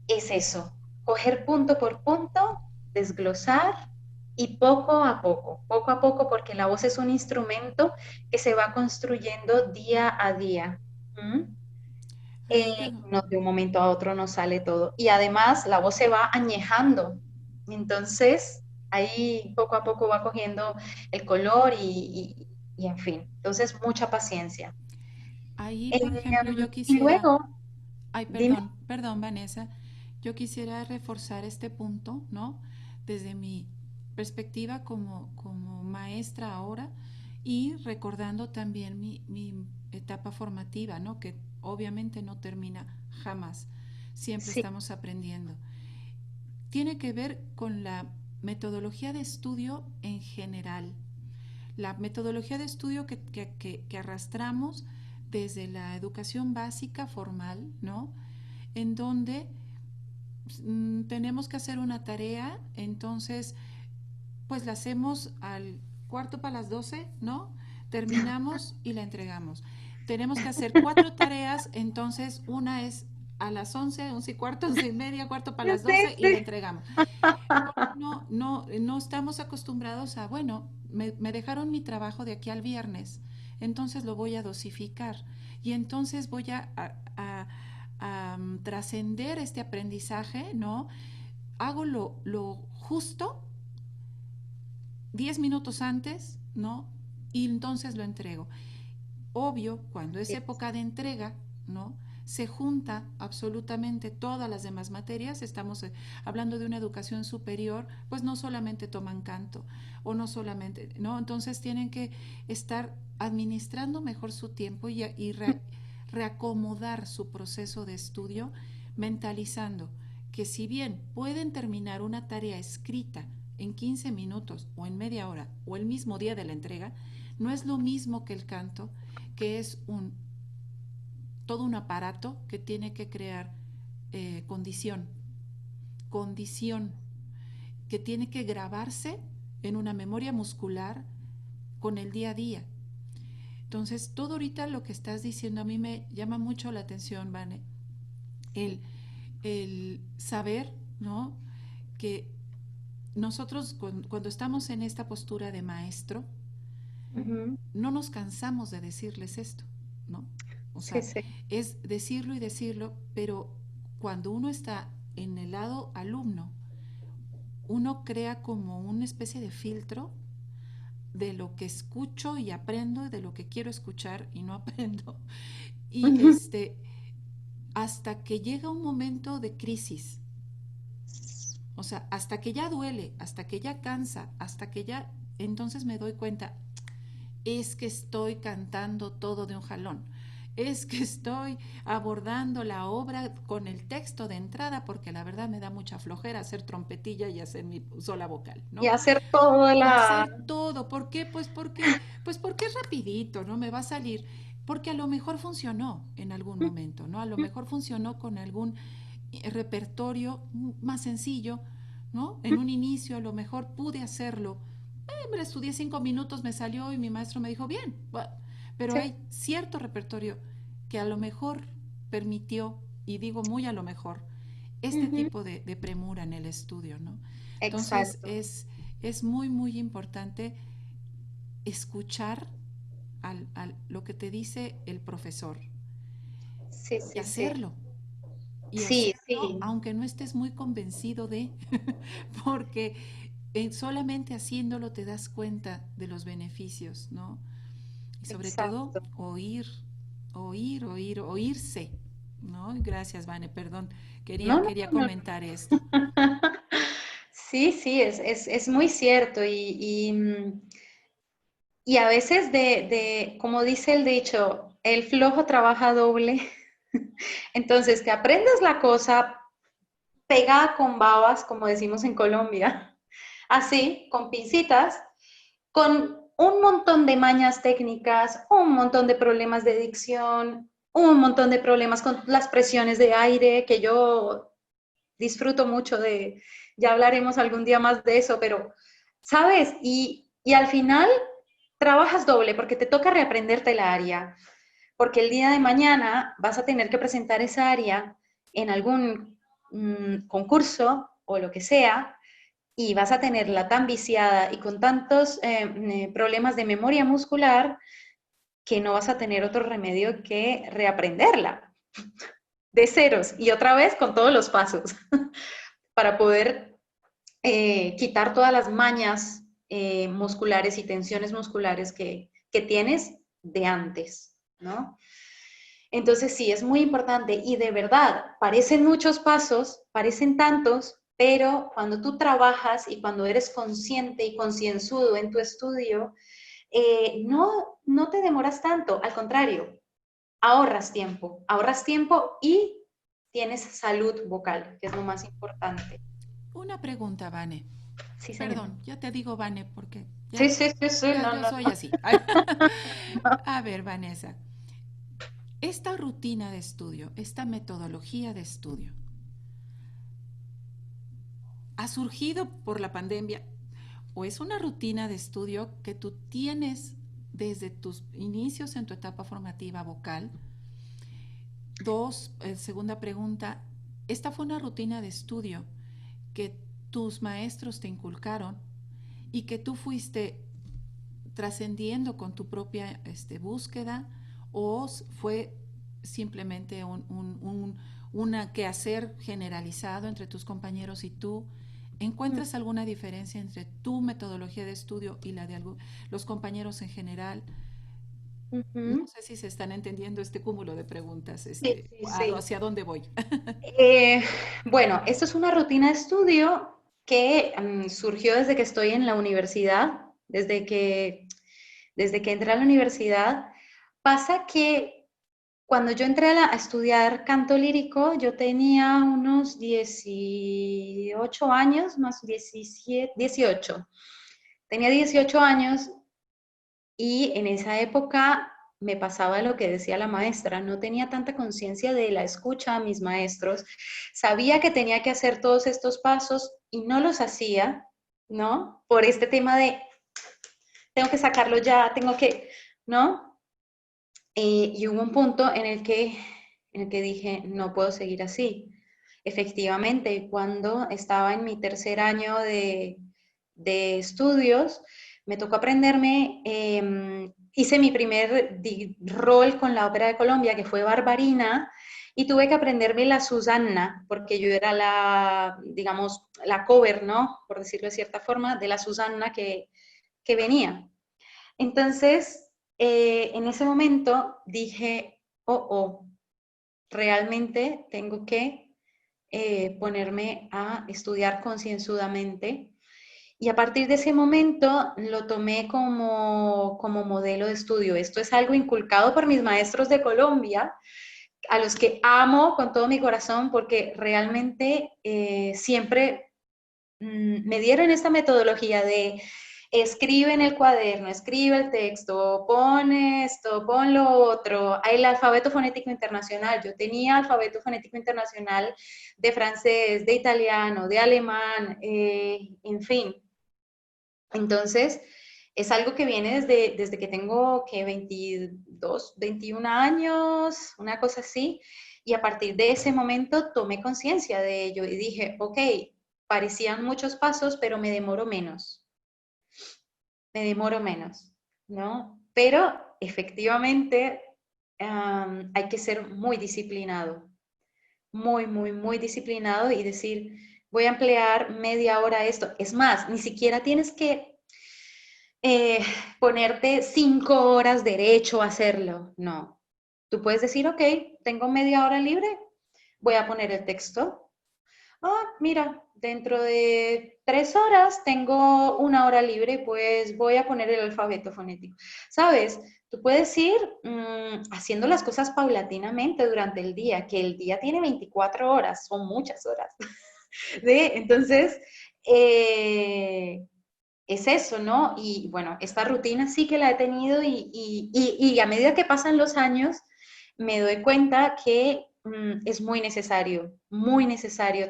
es eso, coger punto por punto, desglosar y poco a poco, porque la voz es un instrumento que se va construyendo día a día. Ujú. Ahí te... No, de un momento a otro no sale todo. Y además la voz se va añejando. Entonces, ahí poco a poco va cogiendo el color y en fin. Entonces, mucha paciencia. Ahí, por ejemplo, yo Y quisiera... luego, Ay, dime. perdón, perdón, Vanessa. Yo quisiera reforzar este punto, ¿no? Desde mi perspectiva como maestra ahora y recordando también mi etapa formativa, ¿no? Que obviamente no termina jamás. Siempre Sí, estamos aprendiendo. Tiene que ver con la metodología de estudio en general. La metodología de estudio que arrastramos desde la educación básica formal, ¿no? En donde tenemos que hacer una tarea, entonces pues la hacemos al cuarto para las 12, ¿no? Terminamos y la entregamos. Tenemos que hacer 4 tareas, entonces una es a las 11, 11 y cuarto, 11 y media, cuarto para las sí, 12 y la sí. entregamos. No estamos acostumbrados a, bueno, me dejaron mi trabajo de aquí al viernes, entonces lo voy a dosificar y entonces voy a trascender este aprendizaje, ¿no? Hago lo justo 10 minutos antes, ¿no? Y entonces lo entrego. Obvio, cuando es época de entrega, ¿no? Se junta absolutamente todas las demás materias, estamos hablando de una educación superior, pues no solamente toman canto o no solamente, ¿no? Entonces tienen que estar administrando mejor su tiempo reacomodar su proceso de estudio, mentalizando que si bien pueden terminar una tarea escrita en 15 minutos o en media hora o el mismo día de la entrega, no es lo mismo que el canto, que es todo un aparato que tiene que crear condición, condición, que tiene que grabarse en una memoria muscular con el día a día. Entonces, todo ahorita lo que estás diciendo a mí me llama mucho la atención, Vane, el, el saber, ¿no? Que nosotros cuando estamos en esta postura de maestro, Ujú. no nos cansamos de decirles esto, ¿no? O Sí, sea, sí. es decirlo y decirlo, pero cuando uno está en el lado alumno, uno crea como una especie de filtro de lo que escucho y aprendo, de lo que quiero escuchar y no aprendo. Y Ujú. hasta que llega un momento de crisis, o sea, hasta que ya duele, hasta que ya cansa, hasta que ya, entonces me doy cuenta, es que estoy cantando todo de un jalón. Es que estoy abordando la obra con el texto de entrada porque la verdad me da mucha flojera hacer trompetilla y hacer mi sola vocal, Y ¿no? hacer toda Y la... hacer todo. ¿Por qué? Pues porque es rapidito, ¿no? Me va a salir. Porque a lo mejor funcionó en algún momento, ¿no? A lo mejor funcionó con algún repertorio más sencillo, ¿no? En un inicio a lo mejor pude hacerlo. Me la estudié 5 minutos, me salió y mi maestro me dijo, bien, bueno, pero Sí, hay cierto repertorio que a lo mejor permitió, y digo muy a lo mejor, este ujú, tipo de premura en el estudio, ¿no? Entonces exacto. es muy, muy importante escuchar lo que te dice el profesor Sí, y sí, sí. hacerlo. Y Sí, hacerlo sí. aunque no estés muy convencido de, porque solamente haciéndolo te das cuenta de los beneficios, ¿no? Y sobre todo Exacto. oírse, ¿no? Gracias, Vane, perdón, No, no, quería no, comentar esto. no. Sí, sí, es muy cierto. Y a veces como dice el dicho, el flojo trabaja doble. Entonces, que aprendas la cosa pegada con babas, como decimos en Colombia, así, con pincitas, con un montón de mañas técnicas, un montón de problemas de dicción, un montón de problemas con las presiones de aire, que yo disfruto mucho de, ya hablaremos algún día más de eso, pero, ¿sabes? Y al final trabajas doble porque te toca reaprenderte la área, porque el día de mañana vas a tener que presentar esa área en algún concurso o lo que sea, y vas a tenerla tan viciada y con tantos problemas de memoria muscular que no vas a tener otro remedio que reaprenderla de ceros y otra vez con todos los pasos para poder quitar todas las mañas musculares y tensiones musculares que tienes de antes, ¿no? Entonces sí, es muy importante y de verdad, parecen muchos pasos, parecen tantos, pero cuando tú trabajas y cuando eres consciente y concienzudo en tu estudio, no te demoras tanto, al contrario, ahorras tiempo y tienes salud vocal, que es lo más importante. Una pregunta, Vane. Sí, señor. Perdón, ya te digo Vane porque Sí, ya, sí, sí, sí, ya no, yo no, soy no. así. A ver, Vanessa, esta rutina de estudio, esta metodología de estudio, ¿ha surgido por la pandemia o es una rutina de estudio que tú tienes desde tus inicios en tu etapa formativa vocal? Dos, segunda pregunta, ¿esta fue una rutina de estudio que tus maestros te inculcaron y que tú fuiste trascendiendo con tu propia búsqueda, o fue simplemente una quehacer generalizado entre tus compañeros y tú? ¿Encuentras alguna diferencia entre tu metodología de estudio y la de los compañeros en general? No sé si se están entendiendo este cúmulo de preguntas, Sí, sí, sí. hacia dónde voy. Eh, bueno, esto es una rutina de estudio que surgió desde que estoy en la universidad, desde que entré a la universidad. Pasa que cuando yo entré a estudiar canto lírico, yo tenía unos 18 años, más 17, 18. Tenía 18 años y en esa época me pasaba lo que decía la maestra, no tenía tanta conciencia de la escucha a mis maestros, sabía que tenía que hacer todos estos pasos y no los hacía, ¿no? Por este tema de, tengo que sacarlo ya, tengo que, ¿no? Y hubo un punto en el que dije, no puedo seguir así. Efectivamente, cuando estaba en mi tercer año de estudios, me tocó aprenderme, hice mi primer rol con la Ópera de Colombia, que fue Barbarina, y tuve que aprenderme la Susanna, porque yo era la, digamos, la cover, ¿no? Por decirlo de cierta forma, de la Susanna que venía. Entonces, en ese momento dije, oh, realmente tengo que ponerme a estudiar concienzudamente. Y a partir de ese momento lo tomé como modelo de estudio. Esto es algo inculcado por mis maestros de Colombia, a los que amo con todo mi corazón, porque realmente siempre me dieron esta metodología de escribe en el cuaderno, escribe el texto, pon esto, pon lo otro. El alfabeto fonético internacional. Yo tenía alfabeto fonético internacional de francés, de italiano, de alemán, en fin. Entonces, es algo que viene desde que tengo que 22, 21 años, una cosa así. Y a partir de ese momento tomé conciencia de ello y dije, ok, parecían muchos pasos, pero me demoro menos, ¿no? Pero efectivamente hay que ser muy disciplinado, muy, muy, muy disciplinado y decir, voy a emplear media hora esto. Es más, ni siquiera tienes que ponerte 5 horas derecho a hacerlo, no. Tú puedes decir, ok, tengo media hora libre, voy a poner el texto. Mira, dentro de 3 horas tengo 1 hora libre, pues voy a poner el alfabeto fonético. ¿Sabes? Tú puedes ir haciendo las cosas paulatinamente durante el día, que el día tiene 24 horas, son muchas horas. ¿Sí? Entonces, es eso, ¿no? Y bueno, esta rutina sí que la he tenido y a medida que pasan los años, me doy cuenta que es muy necesario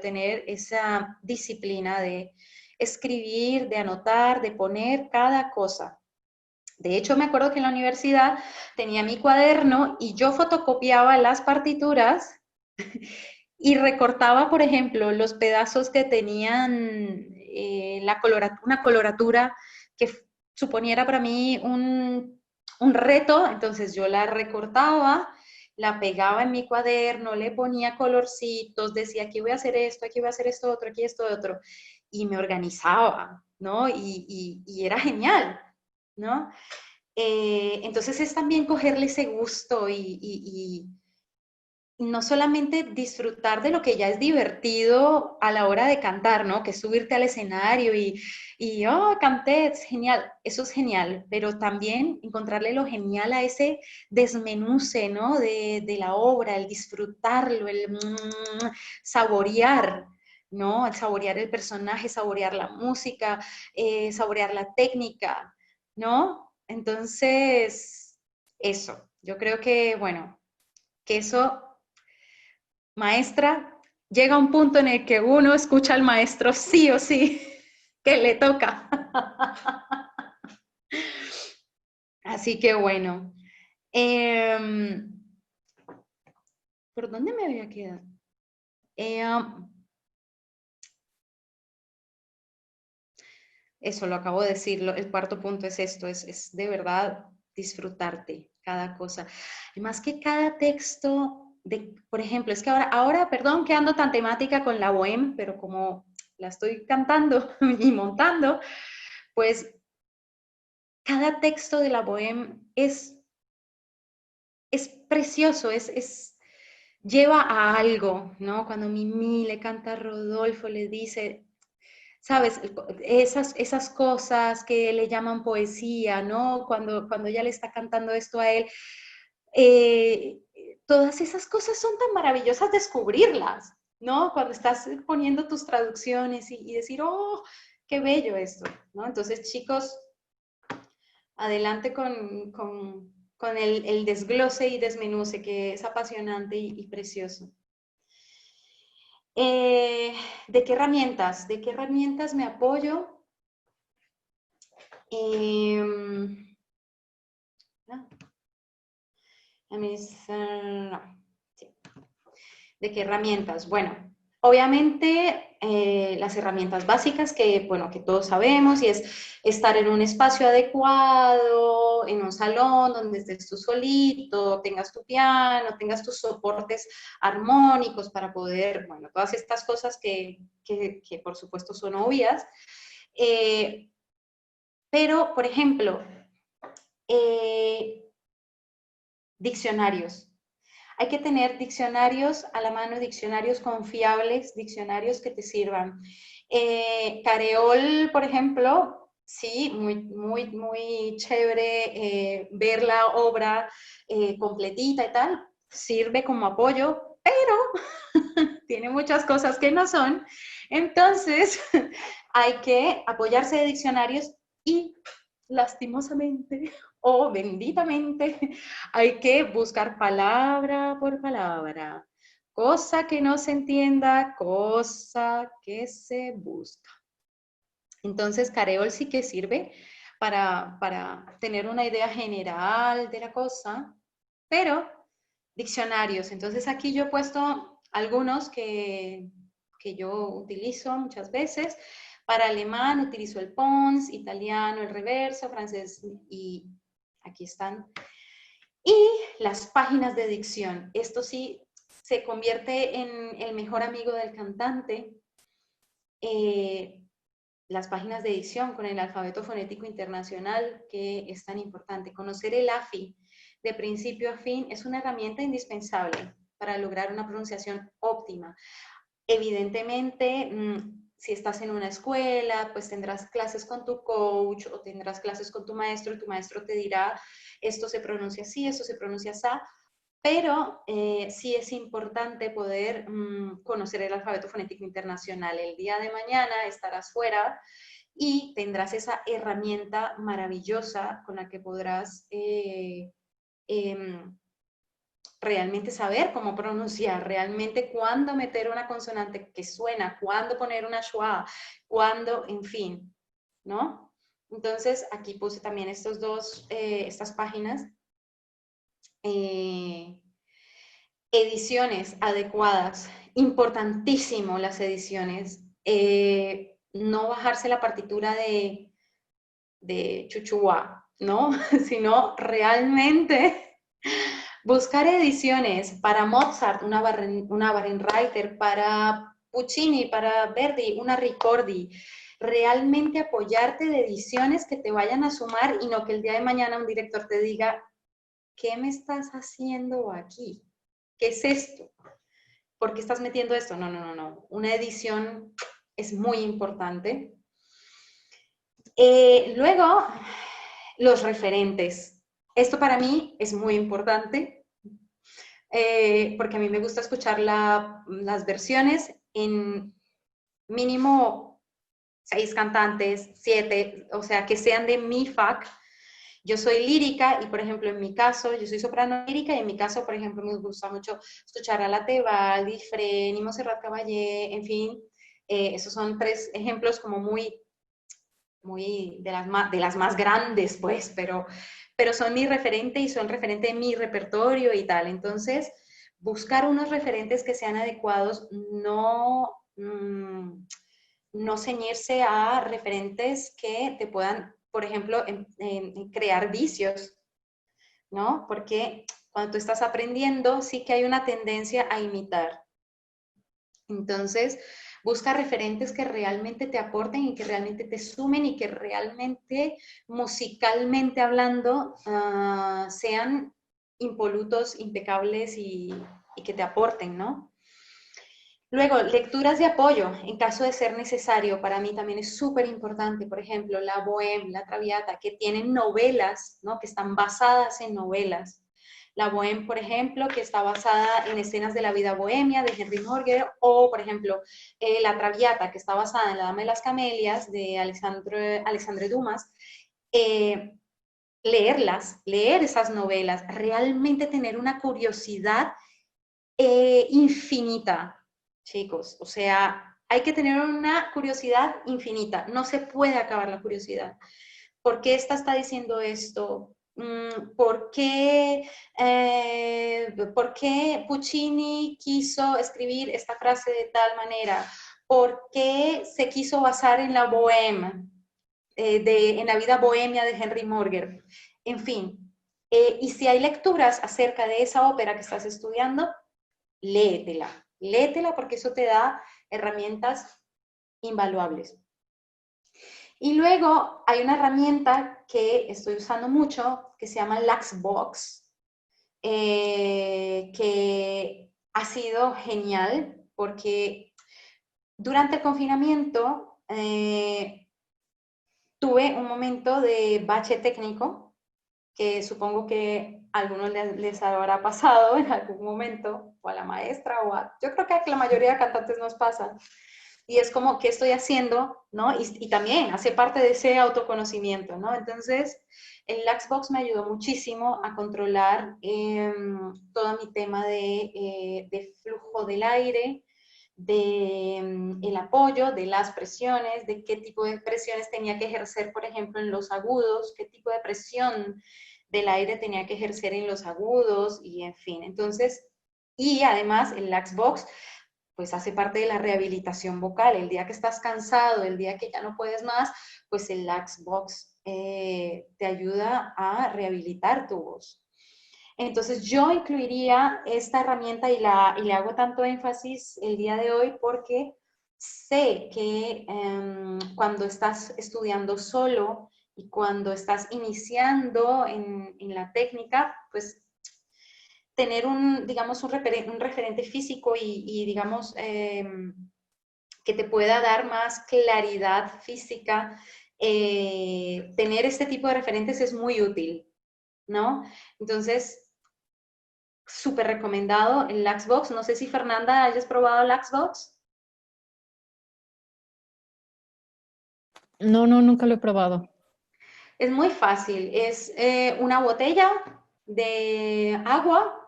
tener esa disciplina de escribir, de anotar, de poner cada cosa. De hecho, me acuerdo que en la universidad tenía mi cuaderno y yo fotocopiaba las partituras y recortaba, por ejemplo, los pedazos que tenían una coloratura que suponiera para mí un reto, entonces yo la recortaba, la pegaba en mi cuaderno, le ponía colorcitos, decía aquí voy a hacer esto, aquí voy a hacer esto otro, aquí esto otro, y me organizaba, ¿no? Y era genial, ¿no? Entonces es también cogerle ese gusto y no solamente disfrutar de lo que ya es divertido a la hora de cantar, ¿no? Que es subirte al escenario oh, canté, es genial, eso es genial, pero también encontrarle lo genial a ese desmenuce, ¿no? De la obra, el disfrutarlo, el saborear, ¿no? El saborear el personaje, saborear la música, saborear la técnica, ¿no? Entonces, eso, yo creo que, bueno, que eso maestra, llega un punto en el que uno escucha al maestro sí o sí, que le toca. Así que bueno. ¿Por dónde me había quedado? Eso lo acabo de decir, el cuarto punto es esto, es de verdad disfrutarte cada cosa. Y más que cada texto, por ejemplo, es que ahora, perdón que ando tan temática con la bohème, pero como la estoy cantando y montando, pues cada texto de la bohème es precioso, lleva a algo, ¿no? Cuando Mimi le canta a Rodolfo, le dice, ¿sabes? Esas cosas que le llaman poesía, ¿no? Cuando ella le está cantando esto a él, todas esas cosas son tan maravillosas descubrirlas, ¿no? Cuando estás poniendo tus traducciones y decir, oh, qué bello esto, ¿no? Entonces, chicos, adelante con el desglose y desmenuce, que es apasionante y precioso. ¿De qué herramientas? ¿De qué herramientas me apoyo? ¿De qué herramientas? Bueno, obviamente las herramientas básicas que, bueno, que todos sabemos, y es estar en un espacio adecuado, en un salón donde estés tú solito, tengas tu piano, tengas tus soportes armónicos para poder, bueno, todas estas cosas que por supuesto son obvias. Pero, por ejemplo, diccionarios. Hay que tener diccionarios a la mano, diccionarios confiables, diccionarios que te sirvan. Careol, por ejemplo, sí, muy chévere ver la obra completita y tal, sirve como apoyo, pero tiene muchas cosas que no son. Entonces, hay que apoyarse de diccionarios y, lastimosamente, o benditamente, hay que buscar palabra por palabra. Cosa que no se entienda, cosa que se busca. Entonces, Careol sí que sirve para tener una idea general de la cosa, pero diccionarios. Entonces, aquí yo he puesto algunos que yo utilizo muchas veces. Para alemán utilizo el Pons, italiano el Reverso, francés, y aquí están. Y las páginas de dicción. Esto sí se convierte en el mejor amigo del cantante. Las páginas de dicción con el alfabeto fonético internacional, que es tan importante. Conocer el AFI de principio a fin es una herramienta indispensable para lograr una pronunciación óptima. Evidentemente, si estás en una escuela, pues tendrás clases con tu coach o tendrás clases con tu maestro, y tu maestro te dirá, esto se pronuncia así, esto se pronuncia así, pero sí es importante poder conocer el alfabeto fonético internacional. El día de mañana estarás fuera y tendrás esa herramienta maravillosa con la que podrás realmente saber cómo pronunciar, realmente cuándo meter una consonante que suena, cuándo poner una schwa, cuándo, en fin, ¿no? Entonces, aquí puse también estas páginas. Ediciones adecuadas, importantísimo las ediciones. No bajarse la partitura de Chuchuá, ¿no? Sino realmente buscar ediciones para Mozart, una Barenreiter, para Puccini, para Verdi, una Ricordi. Realmente apoyarte de ediciones que te vayan a sumar y no que el día de mañana un director te diga, ¿qué me estás haciendo aquí? ¿Qué es esto? ¿Por qué estás metiendo esto? No, no, no, no. Una edición es muy importante. Luego, los referentes. Esto para mí es muy importante porque a mí me gusta escuchar las versiones en mínimo 6 cantantes, 7, o sea, que sean de mi FAC. Yo soy lírica y, por ejemplo, en mi caso, yo soy soprano lírica y en mi caso, por ejemplo, me gusta mucho escuchar a La Tebaldi, Freni, Montserrat Caballé, en fin, esos son 3 ejemplos como muy de las más grandes, pues, pero son mi referente y son referente de mi repertorio y tal. Entonces, buscar unos referentes que sean adecuados, no ceñirse a referentes que te puedan, por ejemplo, crear vicios, ¿no? Porque cuando tú estás aprendiendo, sí que hay una tendencia a imitar. Entonces, busca referentes que realmente te aporten y que realmente te sumen y que realmente, musicalmente hablando, sean impolutos, impecables y que te aporten, ¿no? Luego, lecturas de apoyo, en caso de ser necesario, para mí también es súper importante, por ejemplo, la Bohème, la Traviata, que tienen novelas, ¿no? Que están basadas en novelas. La Bohème, por ejemplo, que está basada en escenas de la vida bohemia de Henry Morgan, o, por ejemplo, la Traviata, que está basada en La Dama de las Camelias de Alexandre Dumas. Leer esas novelas, realmente tener una curiosidad infinita, chicos. O sea, hay que tener una curiosidad infinita. No se puede acabar la curiosidad. ¿Por qué esta está diciendo esto? ¿Por qué Puccini quiso escribir esta frase de tal manera? ¿Por qué se quiso basar en la bohème, en la vida bohemia de Henry Morgan? En fin, y si hay lecturas acerca de esa ópera que estás estudiando, léetela porque eso te da herramientas invaluables. Y luego hay una herramienta que estoy usando mucho que se llama Laxbox, que ha sido genial porque durante el confinamiento tuve un momento de bache técnico que supongo que a algunos les habrá pasado en algún momento, o a la maestra, yo creo que a la mayoría de cantantes nos pasa. Y es como, ¿qué estoy haciendo? ¿No? Y también hace parte de ese autoconocimiento, ¿no? Entonces, el Laxbox me ayudó muchísimo a controlar todo mi tema de flujo del aire, de el apoyo, de las presiones, de qué tipo de presiones tenía que ejercer, por ejemplo, en los agudos, qué tipo de presión del aire tenía que ejercer en los agudos, y en fin. Entonces, y además el Laxbox pues hace parte de la rehabilitación vocal. El día que estás cansado, el día que ya no puedes más, pues el Laxbox te ayuda a rehabilitar tu voz. Entonces yo incluiría esta herramienta y le hago tanto énfasis el día de hoy porque sé que cuando estás estudiando solo y cuando estás iniciando en la técnica, pues tener digamos, un referente físico y digamos, que te pueda dar más claridad física, tener este tipo de referentes es muy útil, ¿no? Entonces, súper recomendado el Laxbox. No sé si Fernanda hayas probado Laxbox. No, nunca lo he probado. Es muy fácil. Es una botella de agua,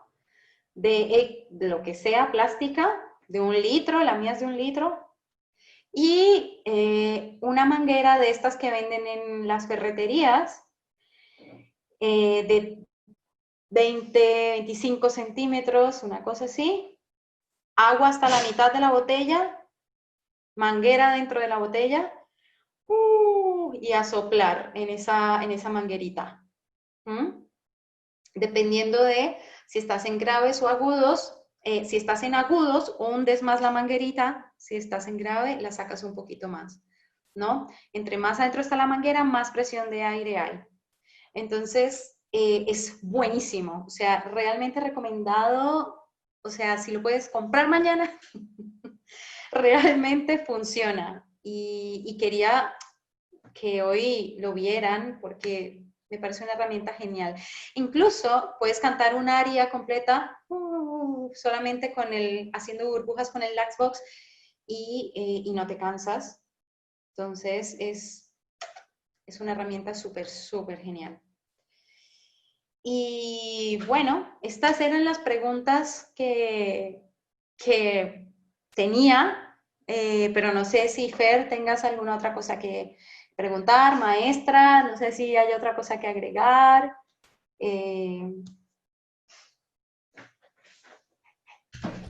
de lo que sea, plástica, de 1 litro, la mía es de 1 litro, y una manguera de estas que venden en las ferreterías, de 20, 25 centímetros, una cosa así, agua hasta la mitad de la botella, manguera dentro de la botella, y a soplar en esa manguerita. ¿Mm? Dependiendo de si estás en graves o agudos. Si estás en agudos, hundes más la manguerita. Si estás en grave, la sacas un poquito más, ¿no? Entre más adentro está la manguera, más presión de aire hay. Entonces, es buenísimo. O sea, realmente recomendado. O sea, si lo puedes comprar mañana, realmente funciona. Y quería que hoy lo vieran porque me parece una herramienta genial. Incluso puedes cantar un aria completa solamente haciendo burbujas con el Laxbox y no te cansas. Entonces es una herramienta súper, súper genial. Y bueno, estas eran las preguntas que tenía, pero no sé si Fer tengas alguna otra cosa que preguntar, maestra, no sé si hay otra cosa que agregar.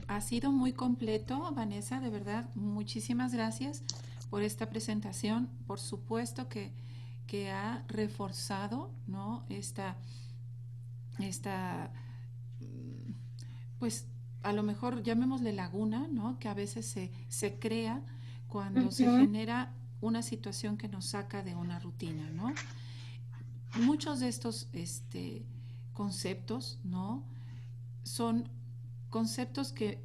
Ha sido muy completo, Vanessa, de verdad. Muchísimas gracias por esta presentación. Por supuesto que ha reforzado, ¿no? Esta, pues a lo mejor llamémosle laguna, ¿no? Que a veces se crea cuando se genera una situación que nos saca de una rutina, ¿no? Muchos de estos conceptos, ¿no? Son conceptos que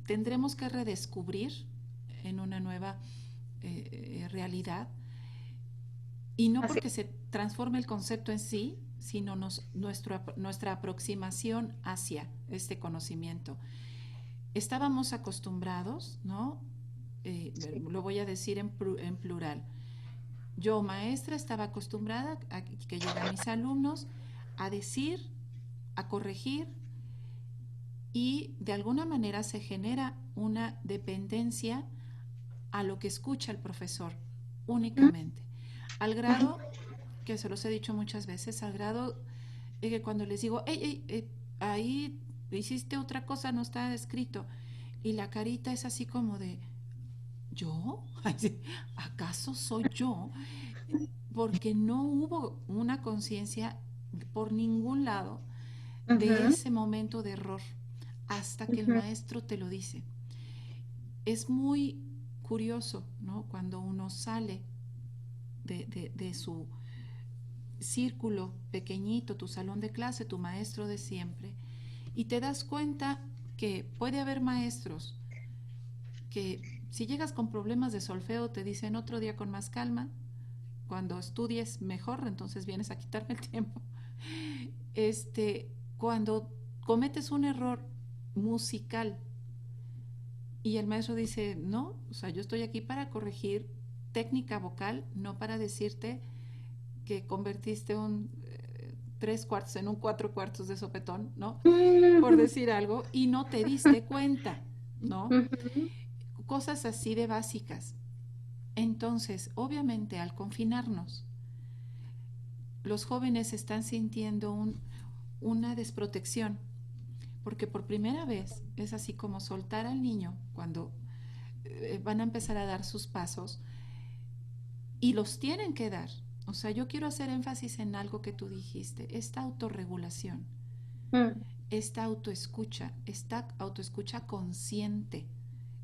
tendremos que redescubrir en una nueva realidad, y no Así. porque se transforme el concepto en sí, sino nuestra aproximación hacia este conocimiento. Estábamos acostumbrados, ¿no? Sí. Lo voy a decir en plural. Yo, maestra, estaba acostumbrada a que llegan mis alumnos a decir, a corregir, y de alguna manera se genera una dependencia a lo que escucha el profesor únicamente, al grado, que se los he dicho muchas veces, al grado de que cuando les digo, ahí hiciste otra cosa, no está escrito, y la carita es así como de, ¿yo? ¿Acaso soy yo? Porque no hubo una conciencia por ningún lado de ese momento de error hasta que el maestro te lo dice. Es muy curioso, ¿no? Cuando uno sale de su círculo pequeñito, tu salón de clase, tu maestro de siempre, y te das cuenta que puede haber maestros que si llegas con problemas de solfeo te dicen otro día con más calma, cuando estudies mejor, entonces vienes a quitarme el tiempo. Cuando cometes un error musical y el maestro dice, no, o sea, yo estoy aquí para corregir técnica vocal, no para decirte que convertiste un 3/4 en un 4/4 de sopetón, ¿no? Por decir algo, y no te diste cuenta, ¿no? Cosas así de básicas. Entonces, obviamente, al confinarnos, los jóvenes están sintiendo una desprotección, porque por primera vez es así como soltar al niño cuando van a empezar a dar sus pasos, y los tienen que dar. O sea, yo quiero hacer énfasis en algo que tú dijiste, esta autorregulación, esta autoescucha consciente,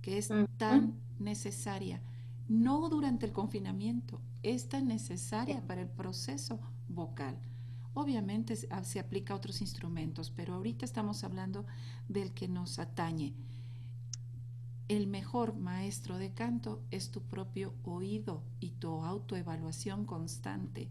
que es tan necesaria, no durante el confinamiento, es tan necesaria para el proceso vocal. Obviamente se aplica a otros instrumentos, pero ahorita estamos hablando del que nos atañe. El mejor maestro de canto es tu propio oído y tu autoevaluación constante.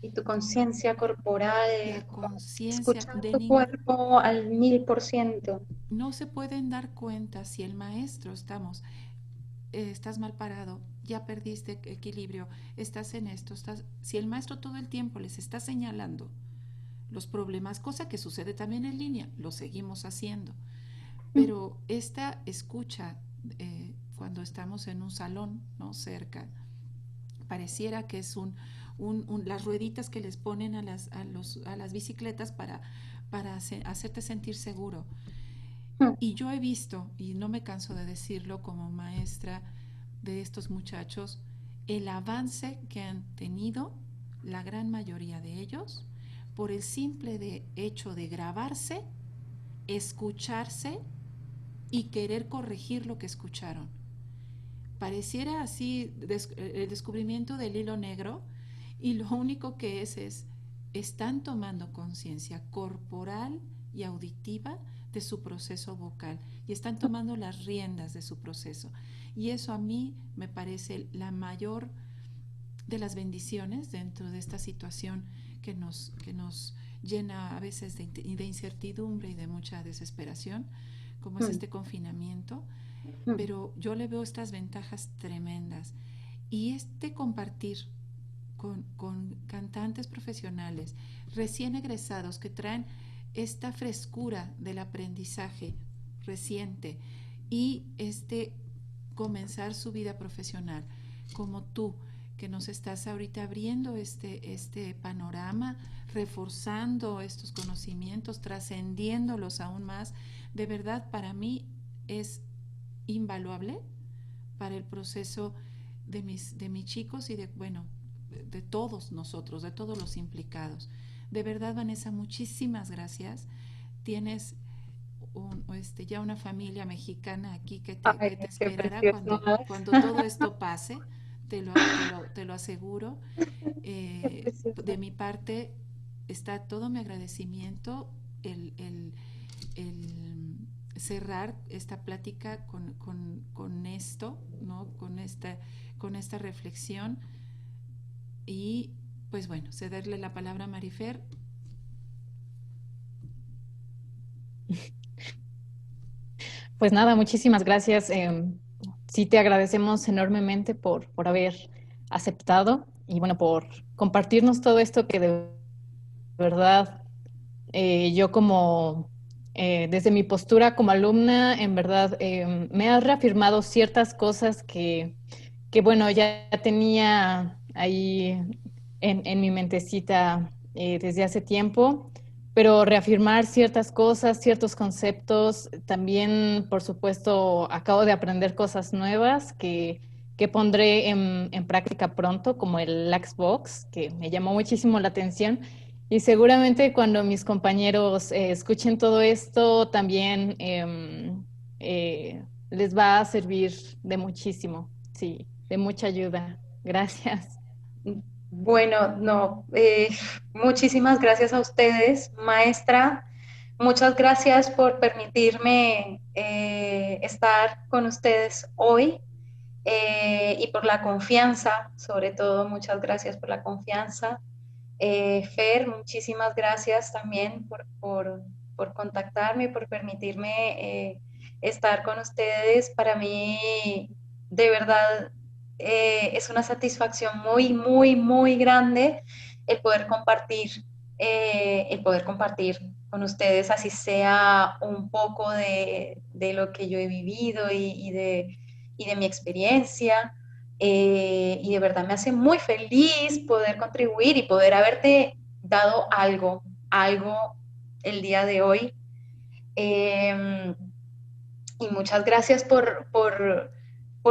Y tu conciencia corporal, La conciencia escuchar de tu cuerpo al 1000%. no se pueden dar cuenta si el maestro estás mal parado, ya perdiste equilibrio, estás en esto, si el maestro todo el tiempo les está señalando los problemas, cosa que sucede también en línea, lo seguimos haciendo, pero esta escucha cuando estamos en un salón, ¿no? Cerca, pareciera que es las rueditas que les ponen a las bicicletas para hacerte sentir seguro. Y yo he visto, y no me canso de decirlo como maestra de estos muchachos, el avance que han tenido la gran mayoría de ellos por el simple hecho de grabarse, escucharse y querer corregir lo que escucharon. Pareciera así el descubrimiento del hilo negro, y lo único que están tomando conciencia corporal y auditiva de su proceso vocal y están tomando las riendas de su proceso. Y eso a mí me parece la mayor de las bendiciones dentro de esta situación que nos llena a veces de incertidumbre y de mucha desesperación, como es este confinamiento. Pero yo le veo estas ventajas tremendas, y este compartir con cantantes profesionales recién egresados que traen esta frescura del aprendizaje reciente y comenzar su vida profesional, como tú, que nos estás ahorita abriendo este panorama, reforzando estos conocimientos, trascendiéndolos aún más, de verdad para mí es invaluable para el proceso de mis chicos y de todos nosotros, de todos los implicados. De verdad, Vanessa, muchísimas gracias. Tienes ya una familia mexicana aquí que te esperará cuando todo esto pase, te lo aseguro. De mi parte está todo mi agradecimiento, el cerrar esta plática con esto, ¿no? Con esta reflexión, y pues bueno, cederle la palabra a Marifer. Pues nada, muchísimas gracias. Sí, te agradecemos enormemente por haber aceptado y bueno, por compartirnos todo esto que de verdad yo desde mi postura como alumna, en verdad me ha reafirmado ciertas cosas que bueno, ya tenía ahí en mi mentecita desde hace tiempo, pero reafirmar ciertas cosas, ciertos conceptos. También, por supuesto, acabo de aprender cosas nuevas que pondré en práctica pronto, como el Laxbox, que me llamó muchísimo la atención. Y seguramente cuando mis compañeros escuchen todo esto, también les va a servir de muchísimo, sí, de mucha ayuda. Gracias. Bueno, no, muchísimas gracias a ustedes, maestra. Muchas gracias por permitirme estar con ustedes hoy y por la confianza, sobre todo, muchas gracias por la confianza. Fer, muchísimas gracias también por contactarme y por permitirme estar con ustedes. Para mí, de verdad, es una satisfacción muy, muy, muy grande el poder compartir con ustedes, así sea un poco de lo que yo he vivido y de mi experiencia. Y de verdad me hace muy feliz poder contribuir y poder haberte dado algo el día de hoy. Y muchas gracias por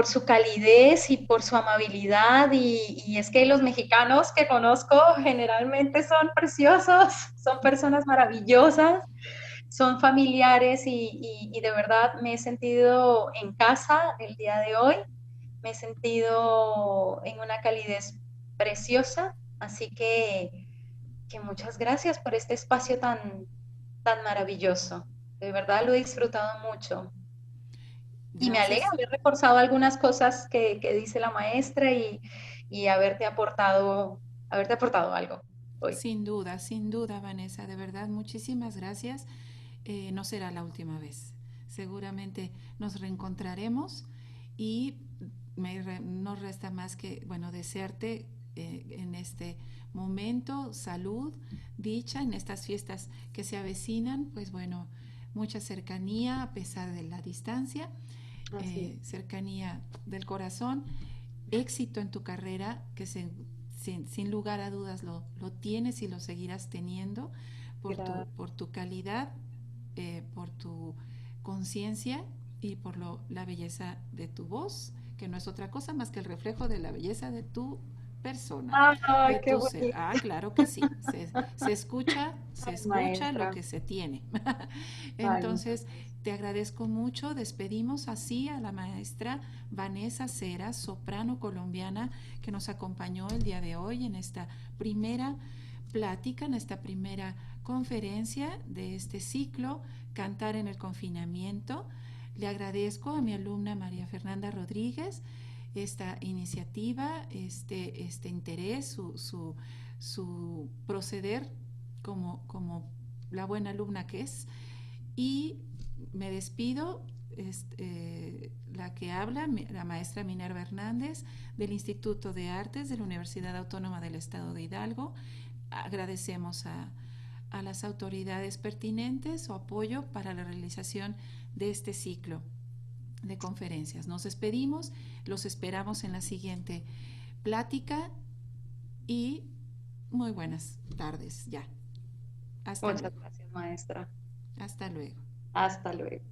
su calidez y por su amabilidad. Y es que los mexicanos que conozco generalmente son preciosos, son personas maravillosas, son familiares y de verdad me he sentido en casa el día de hoy. Me he sentido en una calidez preciosa, así que muchas gracias por este espacio tan maravilloso. De verdad lo he disfrutado mucho. Y me alegra Gracias. haber reforzado algunas cosas que dice la maestra y haberte aportado algo hoy. Sin duda, Vanessa, de verdad, muchísimas gracias. No será la última vez. Seguramente nos reencontraremos, y no resta más que, bueno, desearte en este momento salud, dicha, en estas fiestas que se avecinan, pues bueno, mucha cercanía a pesar de la distancia, cercanía del corazón, éxito en tu carrera, que sin lugar a dudas lo tienes y lo seguirás teniendo por tu calidad, por tu conciencia y por la belleza de tu voz, que no es otra cosa más que el reflejo de la belleza de tu persona, Ay, de qué tu ser. bonito. Ah, claro que sí. Se Ay, escucha lo maestra. que se tiene. Ay, Entonces, muchas gracias. te agradezco mucho. Despedimos así a la maestra Vanessa Cera, soprano colombiana, que nos acompañó el día de hoy en esta primera plática, en esta primera conferencia de este ciclo, Cantar en el Confinamiento. Le agradezco a mi alumna María Fernanda Rodríguez esta iniciativa, este interés, su proceder como la buena alumna que es. Y me despido, la que habla, la maestra Minerva Hernández, del Instituto de Artes de la Universidad Autónoma del Estado de Hidalgo. Agradecemos a las autoridades pertinentes su apoyo para la realización de este ciclo de conferencias. Nos despedimos, los esperamos en la siguiente plática y muy buenas tardes ya. Hasta Muchas luego. gracias, maestra. Hasta luego. Hasta luego.